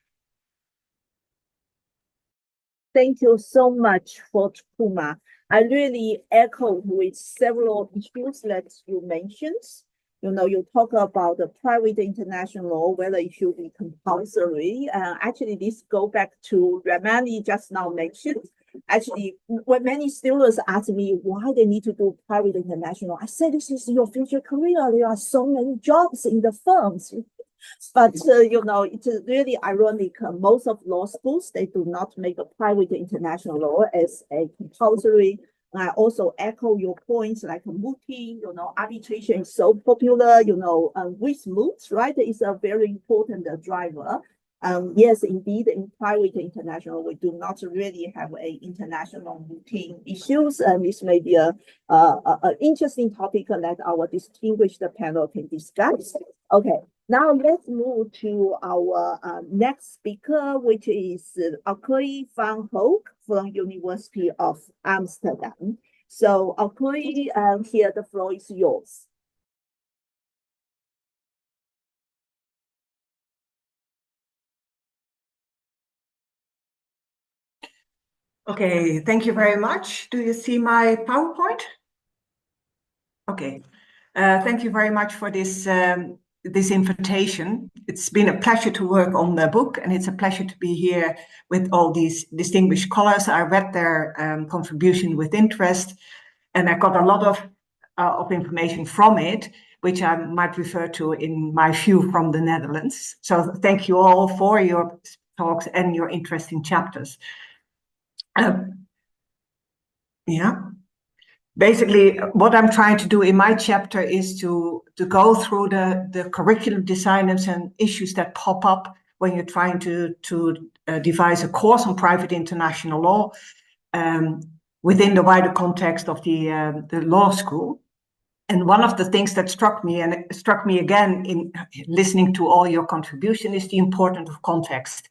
Thank you so much for Chukwuma. I really echo with several issues that you mentioned. You talk about the private international law, whether it should be compulsory. Actually, this go back to Ramani just now mentioned. Actually, when many students ask me why they need to do private international, I say this is your future career. There are so many jobs in the firms. But, it's really ironic. Most of law schools, they do not make a private international law as a compulsory. I also echo your points like mooting, arbitration is so popular, with moots, right, is a very important driver. Yes, indeed, in private international, we do not really have a international mooting issues, and this may be an interesting topic that our distinguished panel can discuss. Okay, now let's move to our next speaker, which is Okoye van Hoek from University of Amsterdam. So Okoye, here the floor is yours. Okay, thank you very much. Do you see my PowerPoint? Okay. Thank you very much for this this invitation. It's been a pleasure to work on the book, and it's a pleasure to be here with all these distinguished scholars. I read their contribution with interest, and I got a lot of information from it, which I might refer to in my view from the Netherlands. So thank you all for your talks and your interesting chapters. Basically, what I'm trying to do in my chapter is to go through the curriculum designs and issues that pop up when you're trying to devise a course on private international law within the wider context of the law school. And one of the things that struck me, and it struck me again in listening to all your contribution, is the importance of context.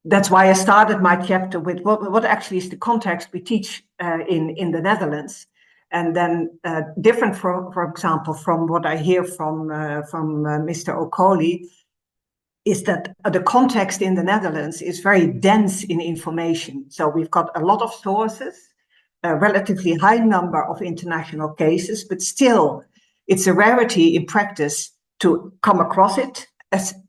That's why I started my chapter with what actually is the context we teach in the Netherlands, and then different, for example, from what I hear from Mr. Okoli, is that the context in the Netherlands is very dense in information. So we've got a lot of sources, a relatively high number of international cases, but still it's a rarity in practice to come across it,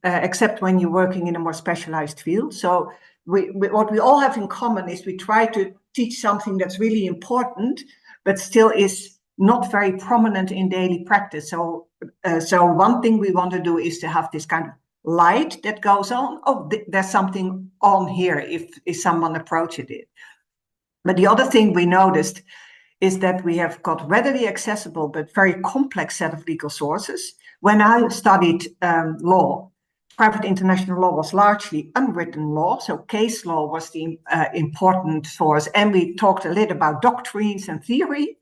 except when you're working in a more specialized field. So what we all have in common is we try to teach something that's really important, but still is not very prominent in daily practice. So one thing we want to do is to have this kind of light that goes on. Oh, there's something on here if someone approaches it. But the other thing we noticed is that we have got readily accessible but very complex set of legal sources. When I studied law, private international law was largely unwritten law, so case law was the important source, and we talked a little about doctrines and theory.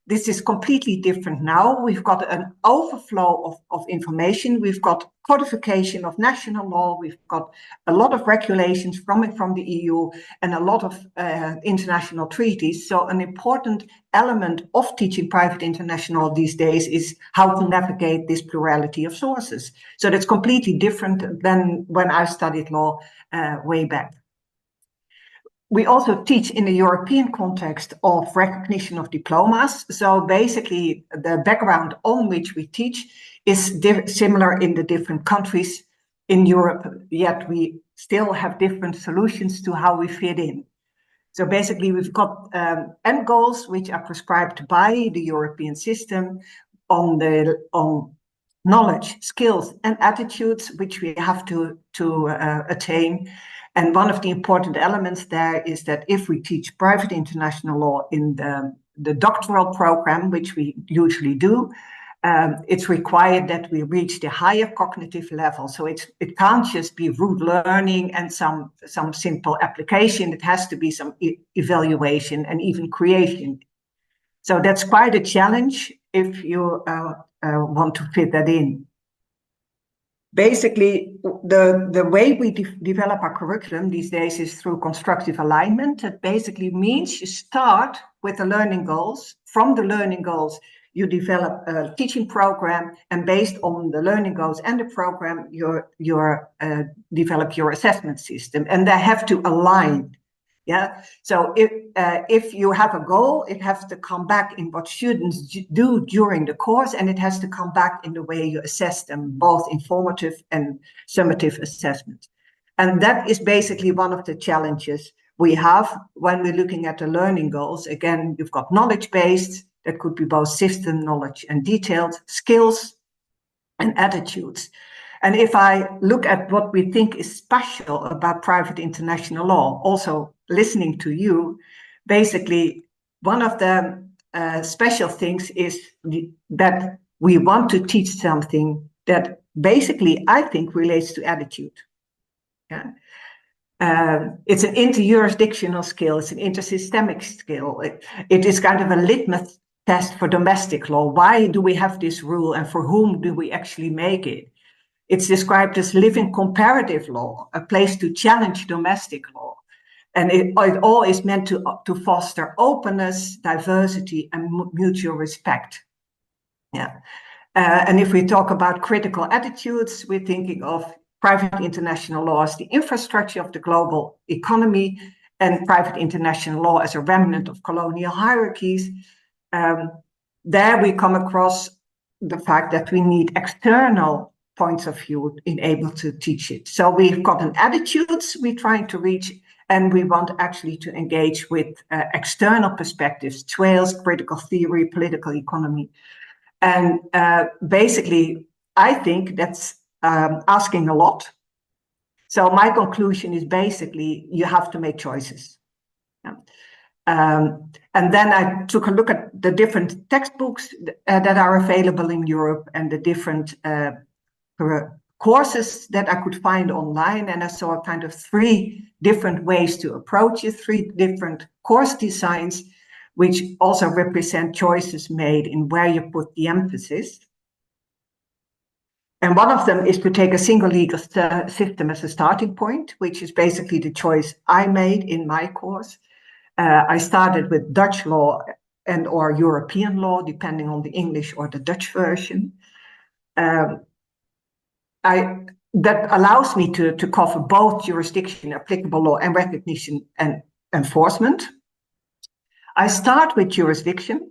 This is completely different now. We've got an overflow of information. We've got codification of national law. We've got a lot of regulations from the EU and a lot of international treaties. So an important element of teaching private international law these days is how to navigate this plurality of sources. So that's completely different than when I studied law way back. We also teach in the European context of recognition of diplomas. So basically the background on which we teach is similar in the different countries in Europe, yet we still have different solutions to how we fit in. So basically we've got end goals which are prescribed by the European system on knowledge, skills and attitudes which we have to attain. And one of the important elements there is that if we teach private international law in the doctoral program, which we usually do, it's required that we reach the higher cognitive level. So it can't just be rote learning and some simple application. It has to be some evaluation and even creation. So that's quite a challenge if you want to fit that in. Basically, the way we develop our curriculum these days is through constructive alignment. It basically means you start with the learning goals. From the learning goals, you develop a teaching program, and based on the learning goals and the program, you develop your assessment system, and they have to align. Yeah. So if you have a goal, it has to come back in what students do during the course, and it has to come back in the way you assess them, both informative and summative assessment. And that is basically one of the challenges we have when we're looking at the learning goals. Again, you've got knowledge-based, that could be both system knowledge and detailed, skills and attitudes. And if I look at what we think is special about private international law, also listening to you, basically one of the special things is that we want to teach something that basically I think relates to attitude. Yeah. It's an inter-jurisdictional skill, it's an intersystemic skill. It is kind of a litmus test for domestic law. Why do we have this rule and for whom do we actually make it? It's described as living comparative law, a place to challenge domestic law. And it all is meant to foster openness, diversity, and mutual respect. Yeah. And if we talk about critical attitudes, we're thinking of private international law as the infrastructure of the global economy, and private international law as a remnant of colonial hierarchies. there we come across the fact that we need external points of view in able to teach it. So we've got an attitudes we're trying to reach, and we want actually to engage with external perspectives, trails, critical theory, political economy. And basically, I think that's asking a lot. So my conclusion is basically you have to make choices. Yeah. And then I took a look at the different textbooks that are available in Europe and the different courses that I could find online. And I saw kind of 3 different ways to approach it, 3 different course designs, which also represent choices made in where you put the emphasis. And one of them is to take a single legal system as a starting point, which is basically the choice I made in my course. I started with Dutch law and or European law, depending on the English or the Dutch version. That allows me to cover both jurisdiction, applicable law, and recognition and enforcement. I start with jurisdiction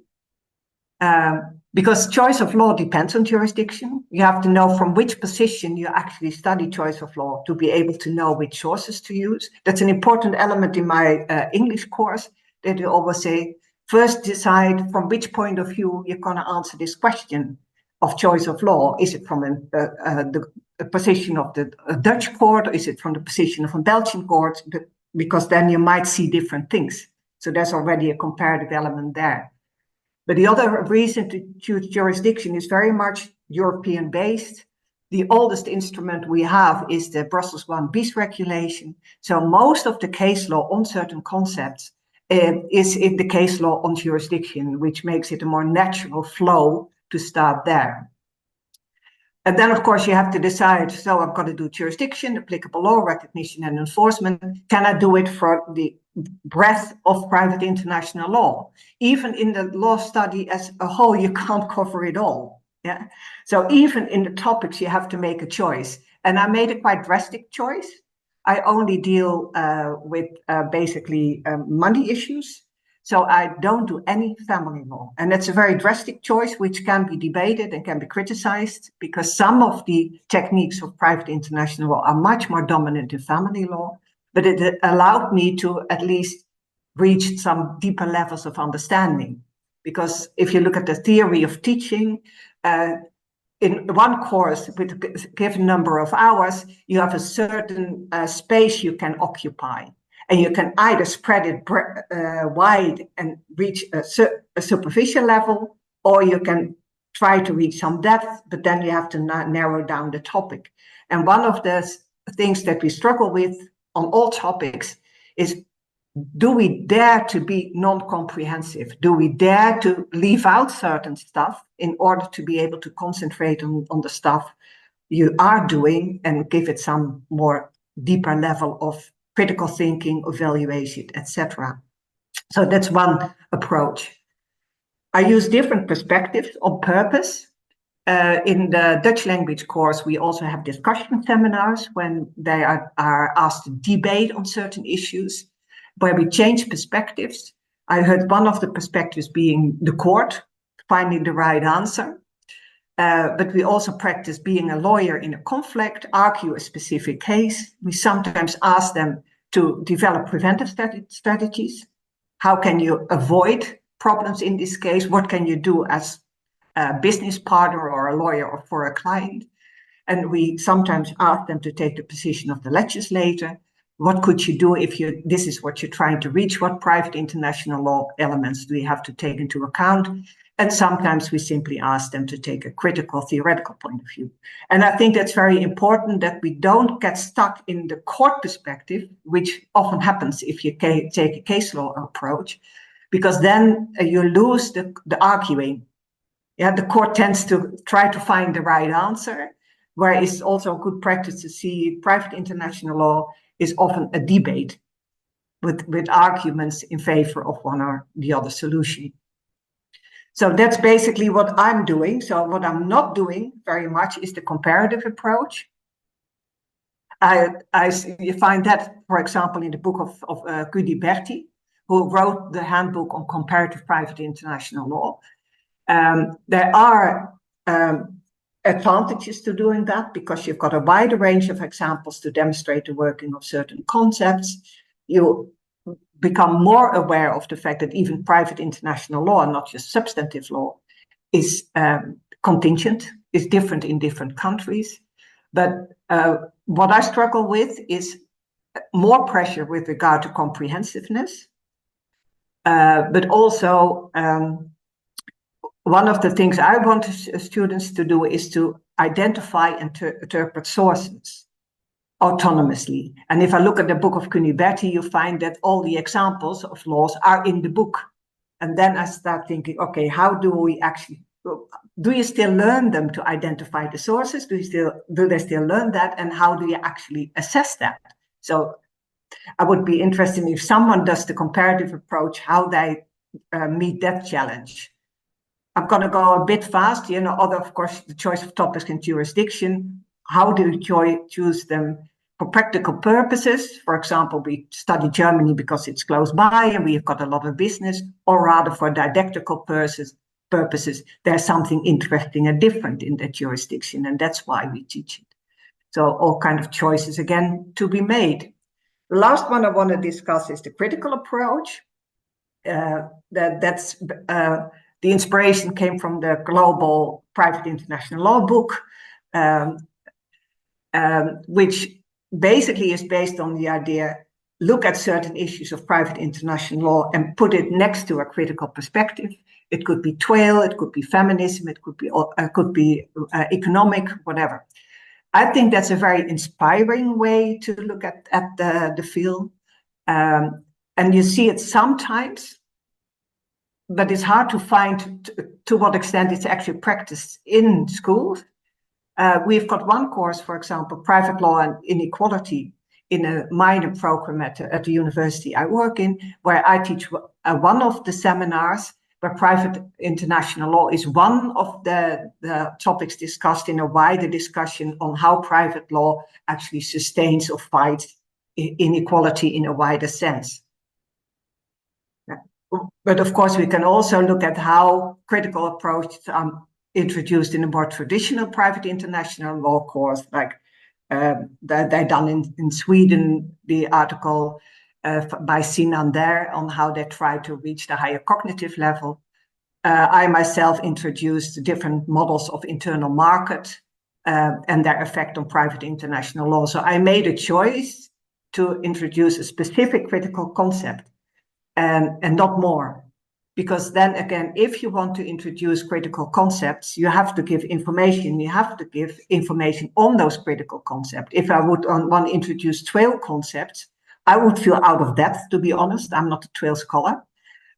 because choice of law depends on jurisdiction. You have to know from which position you actually study choice of law to be able to know which sources to use. That's an important element in my English course, that you always say, first decide from which point of view you're going to answer this question of choice of law. Is it from the position of the Dutch court, or is it from the position of a Belgian court? Because then you might see different things. So there's already a comparative element there. But the other reason to choose jurisdiction is very much European based. The oldest instrument we have is the Brussels 1 bis regulation. So most of the case law on certain concepts is in the case law on jurisdiction, which makes it a more natural flow to start there. And then, of course, you have to decide, so I've got to do jurisdiction, applicable law, recognition and enforcement. Can I do it for the breadth of private international law? Even in the law study as a whole, you can't cover it all. Yeah. So even in the topics, you have to make a choice. And I made a quite drastic choice. I only deal with basically money issues. So I don't do any family law. And that's a very drastic choice, which can be debated and can be criticized, because some of the techniques of private international law are much more dominant in family law. But it allowed me to at least reach some deeper levels of understanding. Because if you look at the theory of teaching, in one course with a given number of hours, you have a certain space you can occupy. And you can either spread it wide and reach a superficial level, or you can try to reach some depth, but then you have to narrow down the topic. And one of the things that we struggle with on all topics is, do we dare to be non-comprehensive? Do we dare to leave out certain stuff in order to be able to concentrate on the stuff you are doing and give it some more deeper level of critical thinking, evaluation, etc. So that's one approach. I use different perspectives on purpose. In the Dutch language course, we also have discussion seminars when they are asked to debate on certain issues, where we change perspectives. I heard one of the perspectives being the court, finding the right answer. But we also practice being a lawyer in a conflict, argue a specific case. We sometimes ask them to develop preventive strategies. How can you avoid problems in this case? What can you do as a business partner or a lawyer or for a client? And we sometimes ask them to take the position of the legislator. What could you do if this is what you're trying to reach? What private international law elements do you have to take into account? And sometimes we simply ask them to take a critical theoretical point of view. And I think that's very important, that we don't get stuck in the court perspective, which often happens if you take a case law approach, because then you lose the arguing. Yeah, the court tends to try to find the right answer, where it's also a good practice to see private international law is often a debate with arguments in favor of one or the other solution. So that's basically what I'm doing. So what I'm not doing very much is the comparative approach. You find that, for example, in the book of Guidiberti, who wrote the handbook on comparative private international law. There are advantages to doing that because you've got a wider range of examples to demonstrate the working of certain concepts. You become more aware of the fact that even private international law, not just substantive law, is contingent, is different in different countries. But what I struggle with is more pressure with regard to comprehensiveness, but also one of the things I want students to do is to identify and interpret sources autonomously. And if I look at the book of Cuniberti, you find that all the examples of laws are in the book. And then I start thinking, okay, how do we actually, do you still learn them to identify the sources? Do they still learn that? And how do you actually assess that? So I would be interested if someone does the comparative approach, how they meet that challenge. I'm going to go a bit fast, of course, the choice of topics and jurisdiction. How do you choose them for practical purposes? For example, we study Germany because it's close by and we've got a lot of business, or rather for didactical purposes, there's something interesting and different in that jurisdiction, and that's why we teach it. So all kind of choices, again, to be made. The last one I want to discuss is the critical approach. The inspiration came from the Global Private International Law book, which basically is based on the idea, look at certain issues of private international law and put it next to a critical perspective. It could be TWAIL, it could be feminism, it could be economic, whatever. I think that's a very inspiring way to look at the field. And you see it sometimes, but it's hard to find to what extent it's actually practiced in schools. We've got one course, for example, private law and inequality, in a minor program at the university I work in, where I teach one of the seminars where private international law is one of the topics discussed in a wider discussion on how private law actually sustains or fights inequality in a wider sense. But of course, we can also look at how critical approaches are introduced in a more traditional private international law course, like they're done in Sweden, the article by Sinan there on how they try to reach the higher cognitive level. I myself introduced different models of internal market and their effect on private international law. So I made a choice to introduce a specific critical concept and not more. Because then again, if you want to introduce critical concepts, you have to give information. You have to give information on those critical concepts. If I would want to introduce TWAIL concepts, I would feel out of depth, to be honest. I'm not a TWAIL scholar.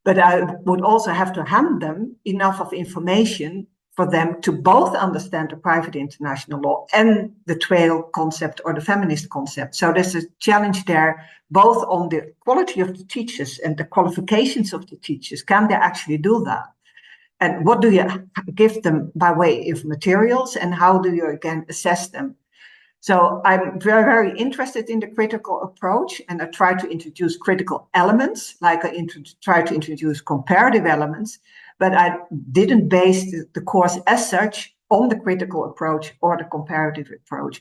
But I would also have to hand them enough of information for them to both understand the private international law and the TWAIL concept or the feminist concept. So there's a challenge there, both on the quality of the teachers and the qualifications of the teachers. Can they actually do that? And what do you give them by way of materials, and how do you again assess them? So I'm very, very interested in the critical approach, and I try to introduce critical elements, like I try to introduce comparative elements, but I didn't base the course as such on the critical approach or the comparative approach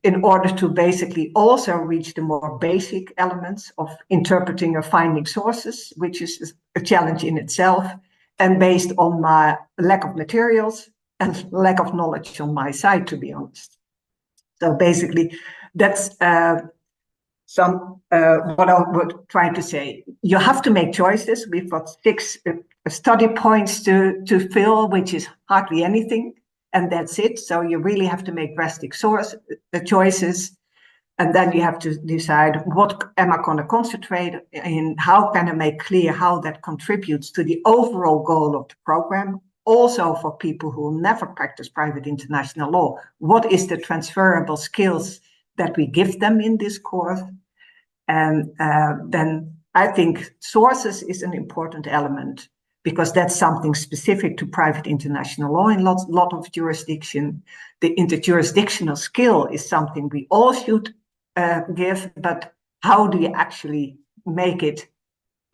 in order to basically also reach the more basic elements of interpreting or finding sources, which is a challenge in itself, and based on my lack of materials and lack of knowledge on my side, to be honest. So basically, that's what I would try to say. You have to make choices. We've got 6 study points to fill, which is hardly anything, and that's it. So you really have to make drastic choices, and then you have to decide, what am I going to concentrate in? How can I make clear how that contributes to the overall goal of the program? Also for people who never practice private international law, what is the transferable skills that we give them in this course? And then I think sources is an important element, because that's something specific to private international law in lot of jurisdiction. The interjurisdictional skill is something we all should give, but how do you actually make it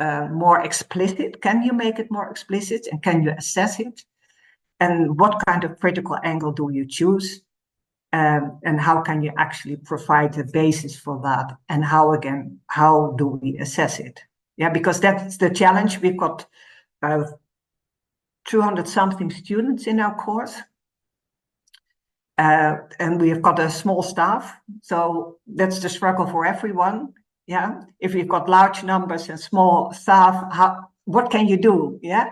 more explicit? Can you make it more explicit, and can you assess it? And what kind of critical angle do you choose? And how can you actually provide a basis for that? And how do we assess it? Yeah, because that's the challenge. We've got 200 something students in our course. And we have got a small staff. So that's the struggle for everyone. Yeah, if you've got large numbers and small staff, what can you do? Yeah,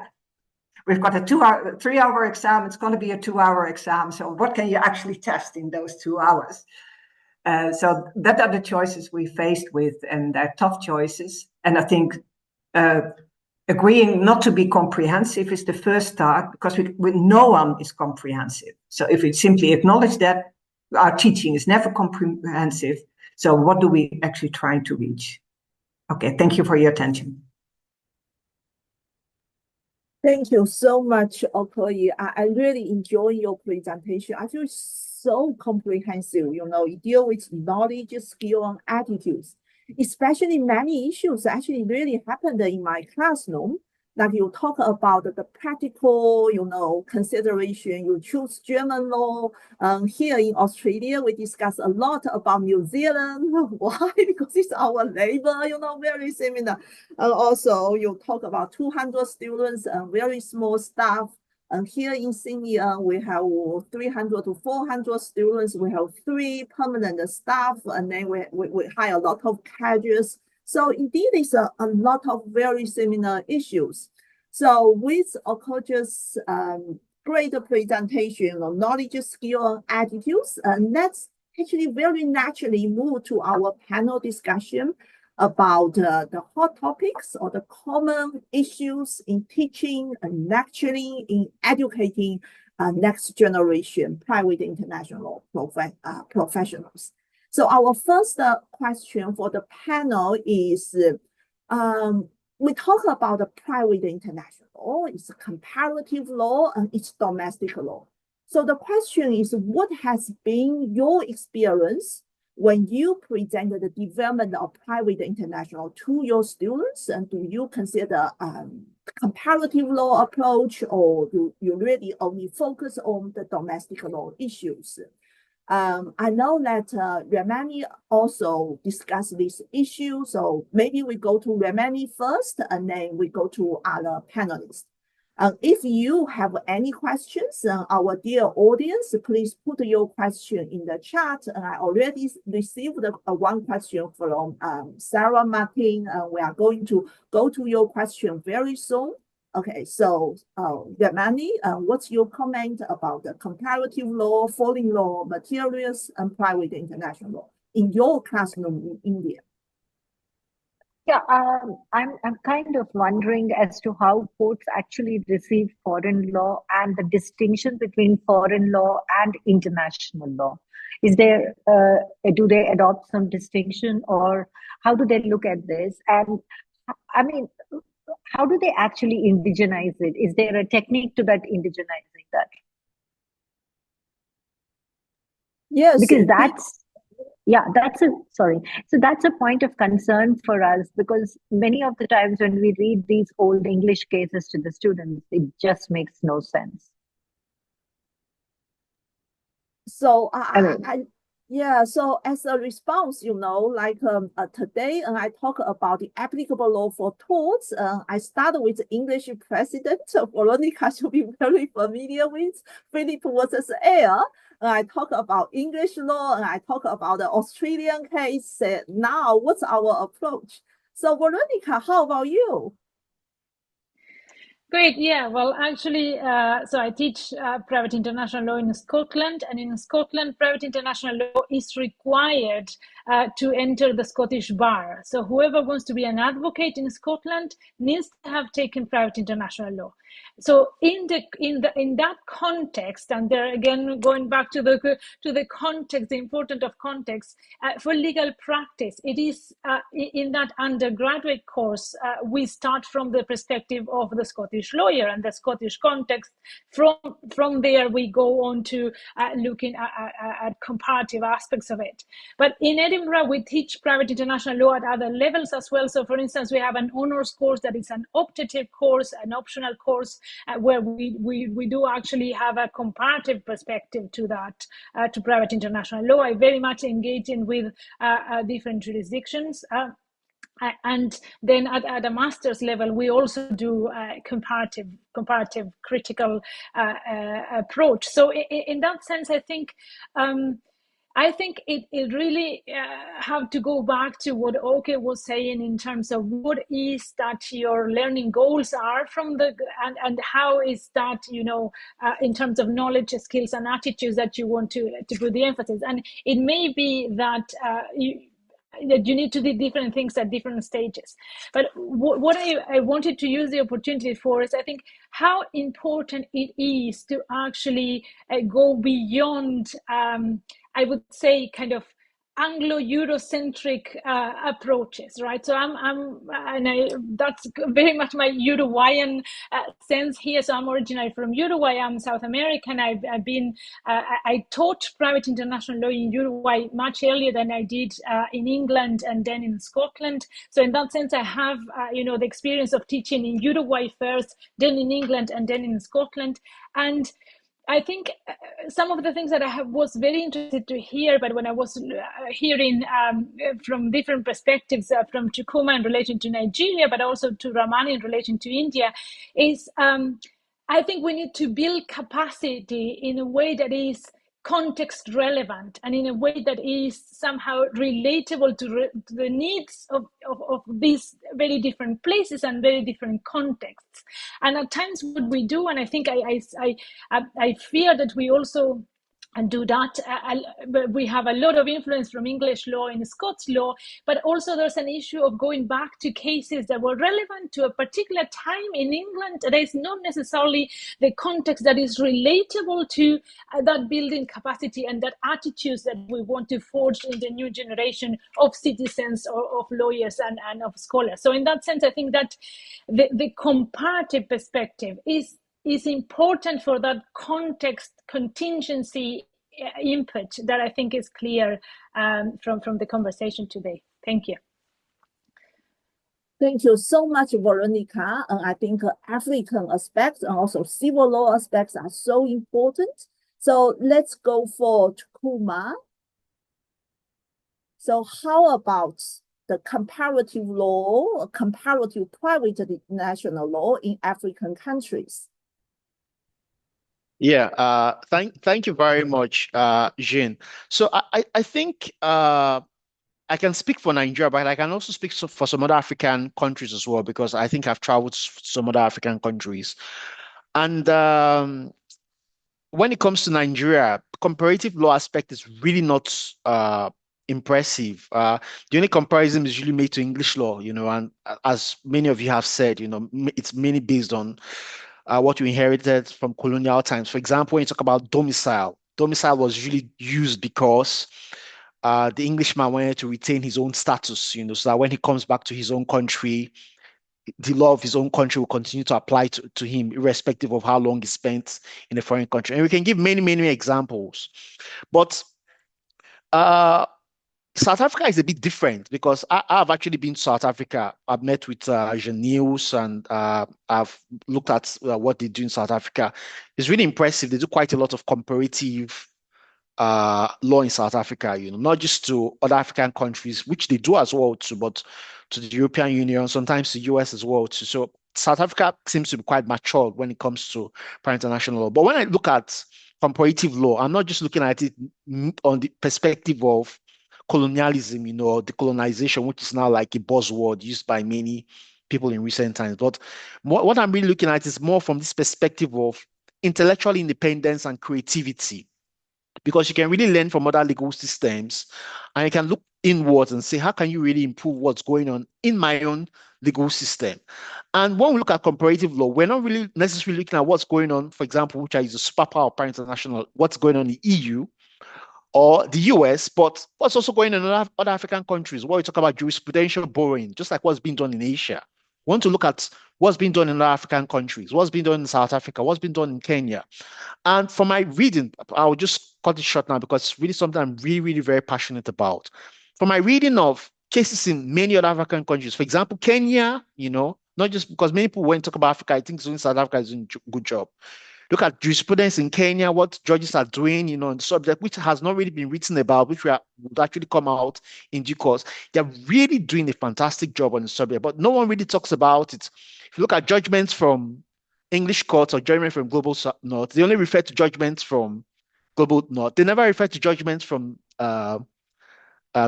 we've got a 3-hour exam. It's going to be a 2-hour exam. So what can you actually test in those 2 hours? So that are the choices we faced with, and they're tough choices. And I think agreeing not to be comprehensive is the first start, because no one is comprehensive. So if we simply acknowledge that our teaching is never comprehensive, so what do we actually trying to reach? Okay, thank you for your attention. Thank you so much, Okoye. I really enjoy your presentation. I feel so comprehensive. You know, you deal with knowledge, skill, and attitudes. Especially many issues actually really happened in my classroom. Like you talk about the practical, you know, consideration. You choose German law. Here in Australia, we discuss a lot about New Zealand. Why? Because it's our neighbor, you know, very similar. And also you talk about 200 students and very small staff. And here in Sydney, we have 300 to 400 students. We have 3 permanent staff, and then we hire a lot of casuals. So indeed, it's a lot of very similar issues. So with Okoye's great presentation of knowledge, skill, and attitudes, let's actually very naturally move to our panel discussion about the hot topics or the common issues in teaching and lecturing, in educating next generation private international professionals. So our first question for the panel is, we talk about the private international law, it's comparative law, and it's domestic law. So the question is, what has been your experience when you presented the development of private international to your students? And do you consider comparative law approach, or do you really only focus on the domestic law issues? I know that Ramani also discussed this issue, so maybe we go to Ramani first, and then we go to other panelists. If you have any questions, our dear audience, please put your question in the chat. I already received one question from Sarah Martin. We are going to go to your question very soon. Okay, so Ramani, what's your comment about the comparative law, foreign law, materials, and private international law in your classroom in India? Yeah, I'm kind of wondering as to how courts actually receive foreign law and the distinction between foreign law and international law. Is there, do they adopt some distinction, or how do they look at this? And I mean, how do they actually indigenize it? Is there a technique to that indigenizing that? Yes. Because that's a point of concern for us, because many of the times when we read these old English cases to the students, it just makes no sense. So so as a response, you know, like today, I talk about the applicable law for torts. I started with the English precedent. Veronica should be very familiar with Philip versus Eyre. I talk about English law, and I talk about the Australian case. Now, what's our approach? So Veronica, how about you? Great. Yeah. Well, actually, so I teach private international law in Scotland, and in Scotland, private international law is required to enter the Scottish bar. So whoever wants to be an advocate in Scotland needs to have taken private international law. So in that context, and there again going back to the context, the importance of context for legal practice, it is in that undergraduate course we start from the perspective of the Scottish lawyer and the Scottish context. From there we go on to looking at comparative aspects of it. But inevitably LIMRA, we teach private international law at other levels as well. So for instance, we have an honors course that is an optative course, an optional course, where we do actually have a comparative perspective to that, to private international law. I very much engage in with different jurisdictions. And then at a master's level, we also do a comparative critical approach. So in that sense, I think it really have to go back to what Oke was saying in terms of what is that your learning goals are from the and how is that, you know, in terms of knowledge, skills, and attitudes that you want to put the emphasis. And it may be that you need to do different things at different stages. But what I wanted to use the opportunity for is, I think, how important it is to actually go beyond, I would say, kind of Anglo-Eurocentric approaches, right? So that's very much my Uruguayan sense here. So I'm originally from Uruguay. I'm South American. I taught private international law in Uruguay much earlier than I did in England and then in Scotland. So in that sense, I have the experience of teaching in Uruguay first, then in England, and then in Scotland. And I think some of the things that I was very interested to hear, but when I was hearing from different perspectives, from Chukuma in relation to Nigeria, but also to Ramani in relation to India, is I think we need to build capacity in a way that is context relevant and in a way that is somehow relatable to the needs of these very different places and very different contexts. And at times what we do, and I think I fear that we also do that, we have a lot of influence from English law and Scots law, but also there's an issue of going back to cases that were relevant to a particular time in England. That is not necessarily the context that is relatable to that building capacity and that attitudes that we want to forge in the new generation of citizens or of lawyers and of scholars. So in that sense, I think that the comparative perspective is important for that context contingency input that I think is clear from the conversation today. Thank you. Thank you so much, Veronica. And I think African aspects and also civil law aspects are so important. So let's go for Chukuma. So how about the comparative law, comparative private international law in African countries? Yeah, thank you very much, Jean. So I think I can speak for Nigeria, but I can also speak for some other African countries as well, because I think I've traveled to some other African countries. And when it comes to Nigeria, comparative law aspect is really not impressive. The only comparison is usually made to English law, you know, and as many of you have said, you know, it's mainly based on what you inherited from colonial times. For example, when you talk about domicile was usually used because the Englishman wanted to retain his own status, you know, so that when he comes back to his own country, the law of his own country will continue to apply to him, irrespective of how long he spent in a foreign country. And we can give many, many examples. But South Africa is a bit different, because I've actually been to South Africa. I've met with Jean Niels, and I've looked at what they do in South Africa. It's really impressive. They do quite a lot of comparative law in South Africa, you know, not just to other African countries, which they do as well too, but to the European Union, sometimes the US as well too. So South Africa seems to be quite mature when it comes to international law. But when I look at comparative law, I'm not just looking at it on the perspective of colonialism, you know, decolonization, which is now like a buzzword used by many people in recent times. But what I'm really looking at is more from this perspective of intellectual independence and creativity, because you can really learn from other legal systems, and you can look inwards and say, how can you really improve what's going on in my own legal system? And when we look at comparative law, we're not really necessarily looking at what's going on, for example, which is a superpower of international, what's going on in the EU or the US, but what's also going on in other African countries, where we talk about jurisprudential borrowing, just like what's being done in Asia. We want to look at what's being done in other African countries, what's being done in South Africa, what's been done in Kenya. And for my reading, I'll just cut it short now, because it's really something I'm really, really very passionate about. from my reading of cases in many other African countries, for example, Kenya, not just because many people, when you talk about Africa, I think South Africa is doing a good job. Look at jurisprudence in Kenya, what judges are doing, on the subject, which has not really been written about, which would actually come out in due course. They're really doing a fantastic job on the subject, but no one really talks about it. If you look at judgments from English courts or judgment from Global North, they only refer to judgments from Global North. They never refer to judgments from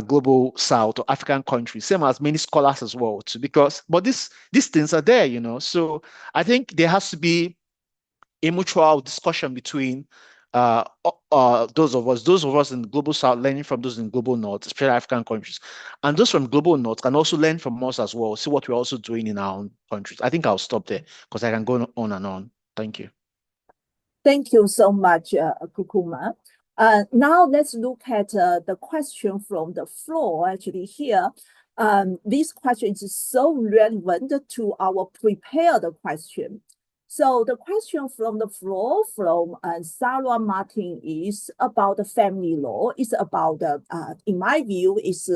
Global South or African countries, same as many scholars as well, too, but these things are there, So I think there has to be a mutual discussion between those of us in the Global South learning from those in Global North, especially African countries, and those from Global North can also learn from us as well, see what we're also doing in our own countries. I think I'll stop there because I can go on and on. Thank you. Thank you so much, Kukuma. Now let's look at the question from the floor. Actually, here, this question is so relevant to our prepared question. So the question from the floor from Sarah Martin is about the family law. It's about, in my view, is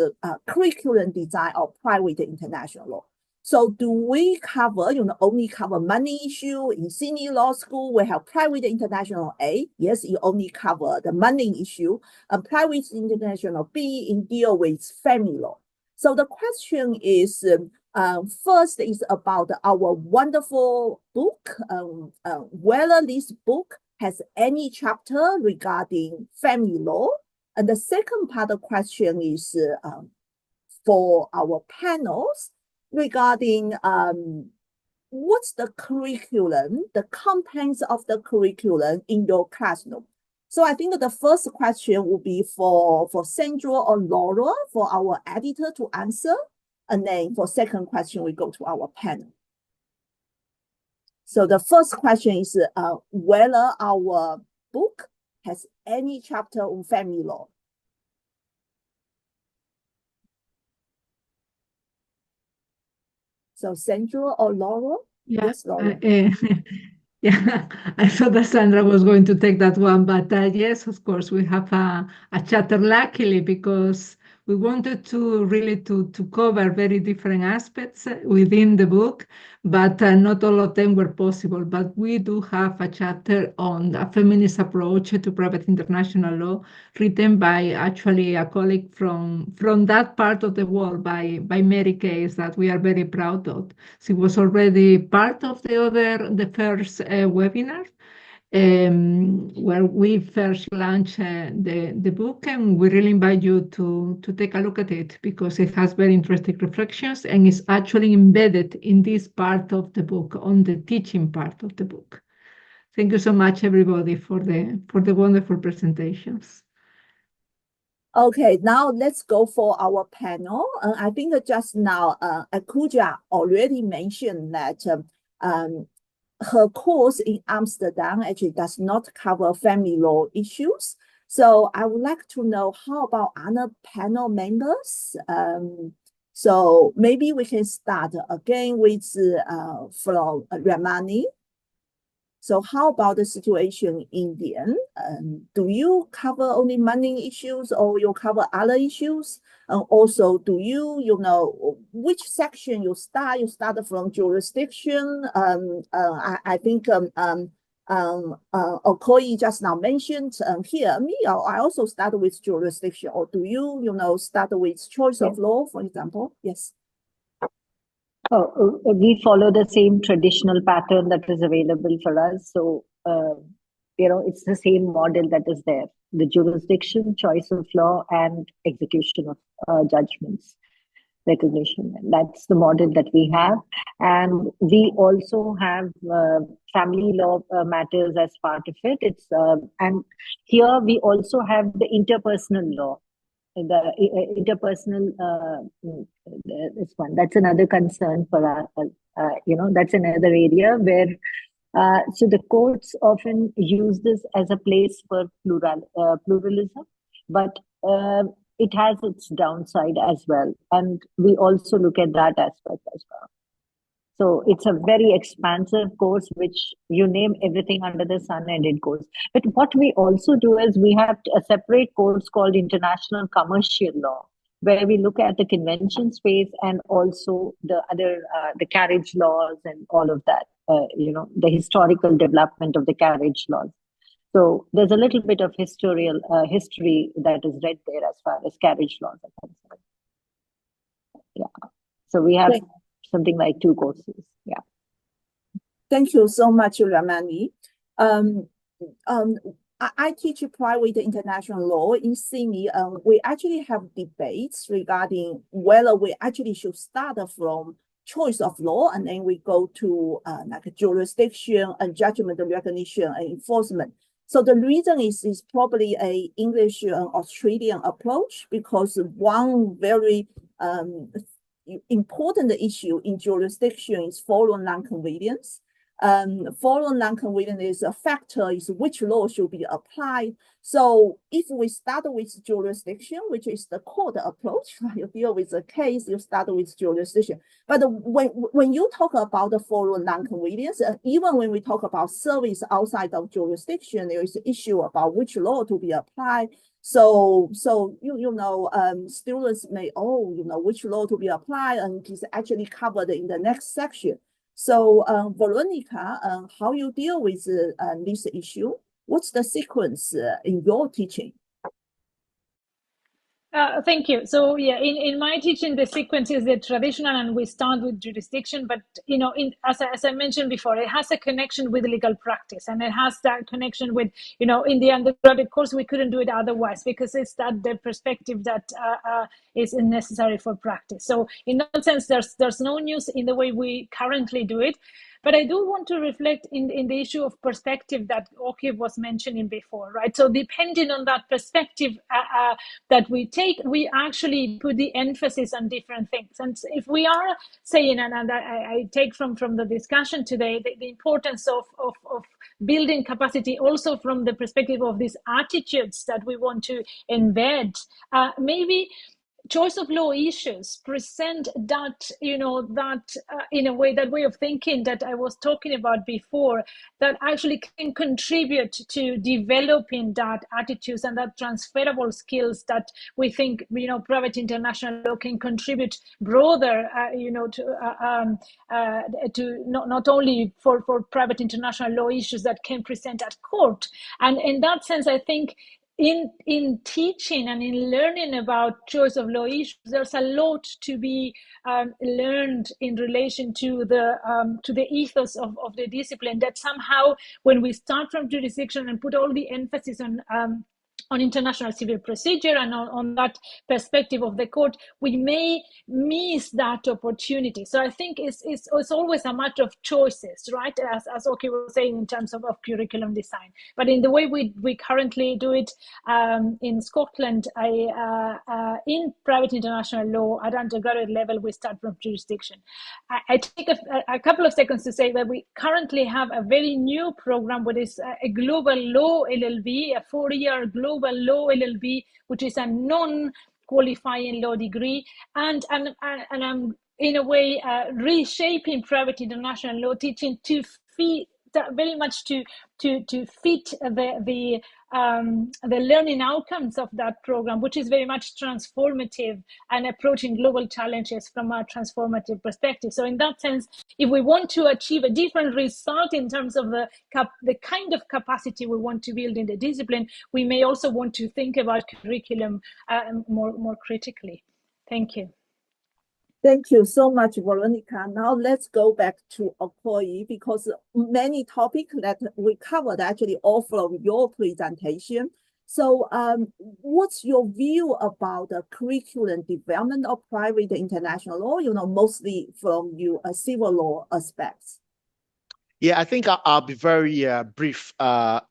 curriculum design of private international law. So do we cover, only cover money issue in Sydney Law School? We have private international A. Yes, you only cover the money issue. And private international B in deal with family law. So the question is, first is about our wonderful book, whether this book has any chapter regarding family law. And the second part of the question is for our panels regarding what's the curriculum, the contents of the curriculum in your classroom. So I think the first question will be for Sandra or Laura, for our editor to answer. And then for second question, we go to our panel. So the first question is whether our book has any chapter on family law. So Sandra or Laura? Yeah. Yes, Laura. Yeah, I thought that Sandra was going to take that one, but yes, of course, we have a chapter, luckily, because we wanted to really to cover very different aspects within the book, but not all of them were possible. But we do have a chapter on a feminist approach to private international law, written by actually a colleague from that part of the world, by Mary Case, that we are very proud of. She was already part of the first webinar, where we first launched the book, and we really invite you to take a look at it because it has very interesting reflections and is actually embedded in this part of the book, on the teaching part of the book. Thank you so much, everybody, for the wonderful presentations. Okay, now let's go for our panel. I think just now, Akuja already mentioned that her course in Amsterdam actually does not cover family law issues. So I would like to know, how about other panel members? So maybe we can start again with from Ramani. So how about the situation in India? Do you cover only money issues or you cover other issues? And also, do you, which section you start? You start from jurisdiction. I think Okoye just now mentioned here, I also start with jurisdiction. Or do you, start with choice of law, for example? Yes. Oh, we follow the same traditional pattern that is available for us. So, it's the same model that is there. The jurisdiction, choice of law, and execution of judgments, recognition. That's the model that we have. And we also have family law matters as part of it. And here we also have the interpersonal law. The interpersonal, this one, that's another concern for us, that's another area where, so the courts often use this as a place for pluralism, but it has its downside as well. And we also look at that aspect as well. So it's a very expansive course, which you name everything under the sun and it goes. But what we also do is we have a separate course called International Commercial Law, where we look at the convention space and also the other, the carriage laws and all of that, the historical development of the carriage laws. So there's a little bit of history that is read there as far as carriage laws are concerned. Yeah. So we have something like 2 courses. Yeah. Thank you so much, Ramani. I teach private international law in Sydney. We actually have debates regarding whether we actually should start from choice of law and then we go to like jurisdiction and judgment recognition and enforcement. So the reason is probably a English and Australian approach, because one very important issue in jurisdiction is forum non-convenience. Forum non-convenience is a factor is which law should be applied. So if we start with jurisdiction, which is the court approach, you deal with a case, you start with jurisdiction. But when you talk about the forum non-convenience, even when we talk about service outside of jurisdiction, there is an issue about which law to be applied. So students may which law to be applied, and is actually covered in the next section. So, Veronica, how you deal with this issue? What's the sequence in your teaching? Thank you. So yeah, in my teaching, the sequence is the traditional, and we start with jurisdiction. But as I mentioned before, it has a connection with legal practice, and it has that connection with in the undergraduate course we couldn't do it otherwise, because it's the perspective that is necessary for practice. So in that sense, there's no news in the way we currently do it. But I do want to reflect in the issue of perspective that Oki was mentioning before, right? So depending on that perspective that we take, we actually put the emphasis on different things. And if we are saying, and I take from the discussion today, the importance of building capacity also from the perspective of these attitudes that we want to embed, maybe choice of law issues present that, in a way, that way of thinking that I was talking about before, that actually can contribute to developing that attitudes and that transferable skills that we think, private international law can contribute broader, to not only for private international law issues that can present at court. And in that sense, I think in teaching and in learning about choice of law issues, there's a lot to be learned in relation to the ethos of the discipline, that somehow when we start from jurisdiction and put all the emphasis on international civil procedure and on that perspective of the court, we may miss that opportunity. So I think it's always a matter of choices, right? As Oki was saying, in terms of curriculum design. But in the way we currently do it in Scotland, in private international law at undergraduate level, we start from jurisdiction. I take a couple of seconds to say that we currently have a very new program, which is a global law LLB, a 4-year global law LLB, which is a non-qualifying law degree, and I'm in a way reshaping private international law teaching to fit very much to fit the learning outcomes of that program, which is very much transformative and approaching global challenges from a transformative perspective. So in that sense, if we want to achieve a different result in terms of the kind of capacity we want to build in the discipline, we may also want to think about curriculum more critically. Thank you. Thank you so much, Veronica. Now let's go back to Okoye, because many topics that we covered actually all from your presentation. So what's your view about the curriculum development of private international law, mostly from your civil law aspects? Yeah, I think I'll be very brief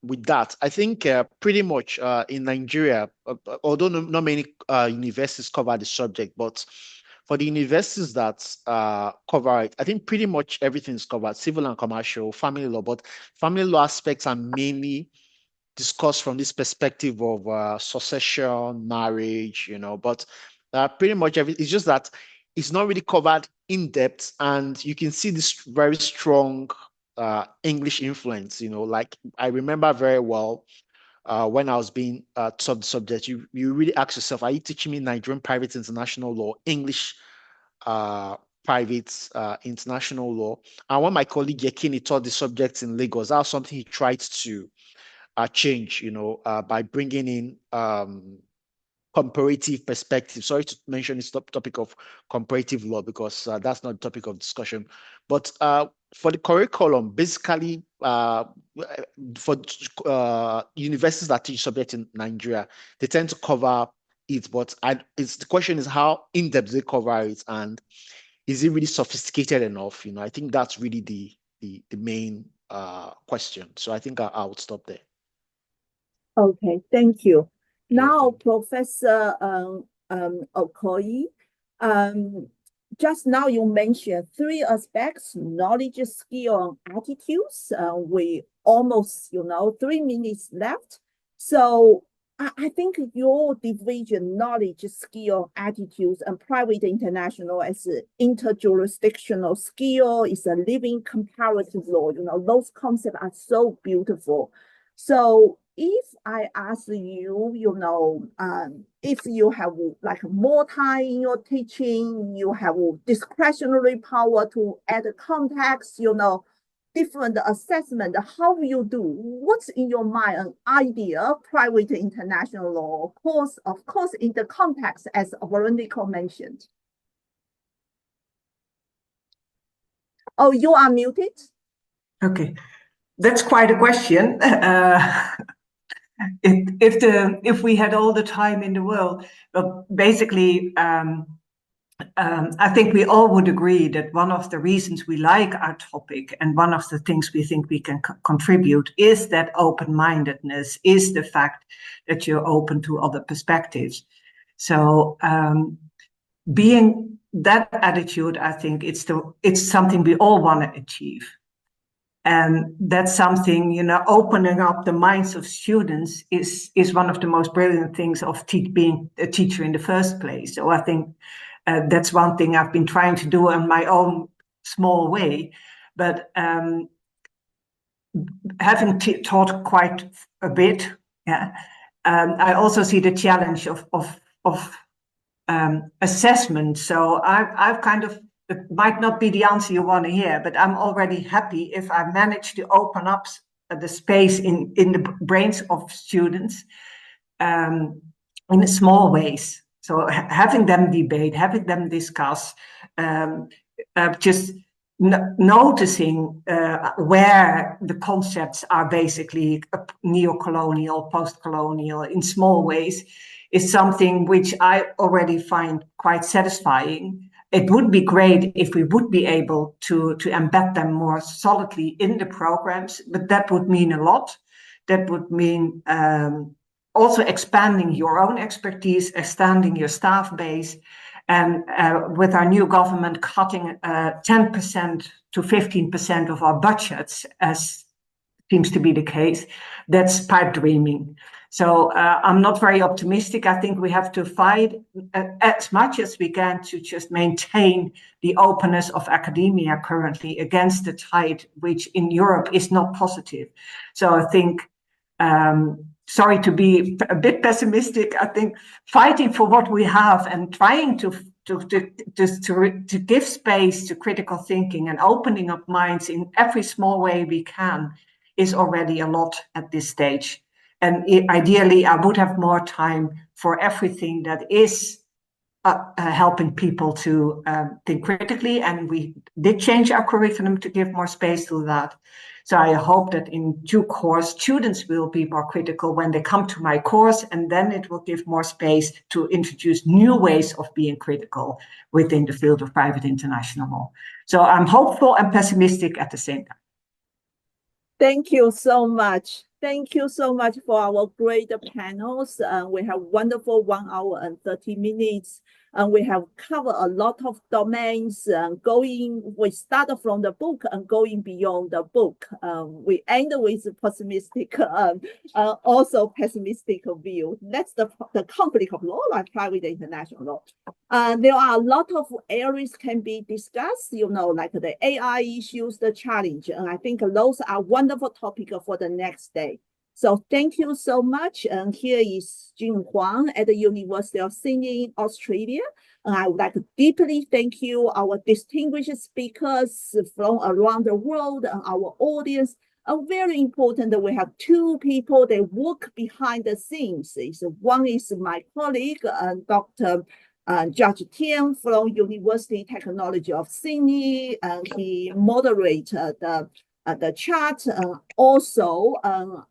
with that. I think pretty much in Nigeria, although not many universities cover the subject, but for the universities that cover it, I think pretty much everything's covered: civil and commercial, family law. But family law aspects are mainly discussed from this perspective of succession, marriage, But pretty much everything. It's just that it's not really covered in depth, and you can see this very strong English influence. Like I remember very well when I was being taught the subject, you really ask yourself, are you teaching me Nigerian private international law, English private international law? And when my colleague Yekini taught the subject in Lagos, that was something he tried to change, by bringing in comparative perspective. Sorry to mention this topic of comparative law, because that's not the topic of discussion. But for the curriculum, basically, for universities that teach subject in Nigeria, they tend to cover it. But the question is, how in-depth they cover it, and is it really sophisticated enough? I think that's really the main question. So I think I would stop there. Okay, thank you. Now, Yeah. Professor Okoye, just now you mentioned 3 aspects: knowledge, skill, and attitudes. We almost, 3 minutes left. So I think your division, knowledge, skill, attitudes, and private international as interjurisdictional skill is a living comparative law. Those concepts are so beautiful. So if I ask you, if you have like more time in your teaching, you have discretionary power to add context, different assessment, how will you do? What's in your mind an idea, private international law course, of course, in the context as Veronica mentioned? Oh, you are muted? Okay, that's quite a question. If we had all the time in the world, but basically, I think we all would agree that one of the reasons we like our topic and one of the things we think we can contribute is that open-mindedness, is the fact that you're open to other perspectives. So being that attitude, I think it's something we all want to achieve. And that's something, opening up the minds of students is one of the most brilliant things of being a teacher in the first place. So I think that's one thing I've been trying to do in my own small way. But having taught quite a bit, I also see the challenge of assessment. So I've kind of, it might not be the answer you want to hear, but I'm already happy if I manage to open up the space in the brains of students in small ways. So having them debate, having them discuss, just noticing where the concepts are basically neo-colonial, post-colonial in small ways is something which I already find quite satisfying. It would be great if we would be able to embed them more solidly in the programs, but that would mean a lot. That would mean also expanding your own expertise, expanding your staff base, and with our new government cutting 10% to 15% of our budgets, as seems to be the case, that's pipe dreaming. So I'm not very optimistic. I think we have to fight as much as we can to just maintain the openness of academia currently against the tide, which in Europe is not positive. So I think, sorry to be a bit pessimistic, I think fighting for what we have and trying to give space to critical thinking and opening up minds in every small way we can is already a lot at this stage. And ideally, I would have more time for everything that is helping people to think critically. And we did change our curriculum to give more space to that. So I hope that in due course, students will be more critical when they come to my course, and then it will give more space to introduce new ways of being critical within the field of private international law. So I'm hopeful and pessimistic at the same time. Thank you so much. Thank you so much for our great panels. We have wonderful 1 hour and 30 minutes. And we have covered a lot of domains. We started from the book and going beyond the book. We end with pessimistic, also pessimistic view. That's the conflict of law, like private international law. There are a lot of areas can be discussed, like the AI issues, the challenge. And I think those are wonderful topics for the next day. So thank you so much. And here is Jin Huang at the University of Sydney, Australia. And I would like to deeply thank you, our distinguished speakers from around the world and our audience. And very important that we have two people that work behind the scenes. One is my colleague, Dr. Judge Tian from University Technology of Sydney, and he moderated the chat. Also,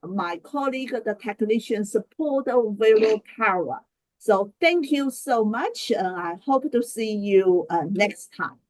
my colleague, the technician support, Vero Kara. So thank you so much. I hope to see you next time.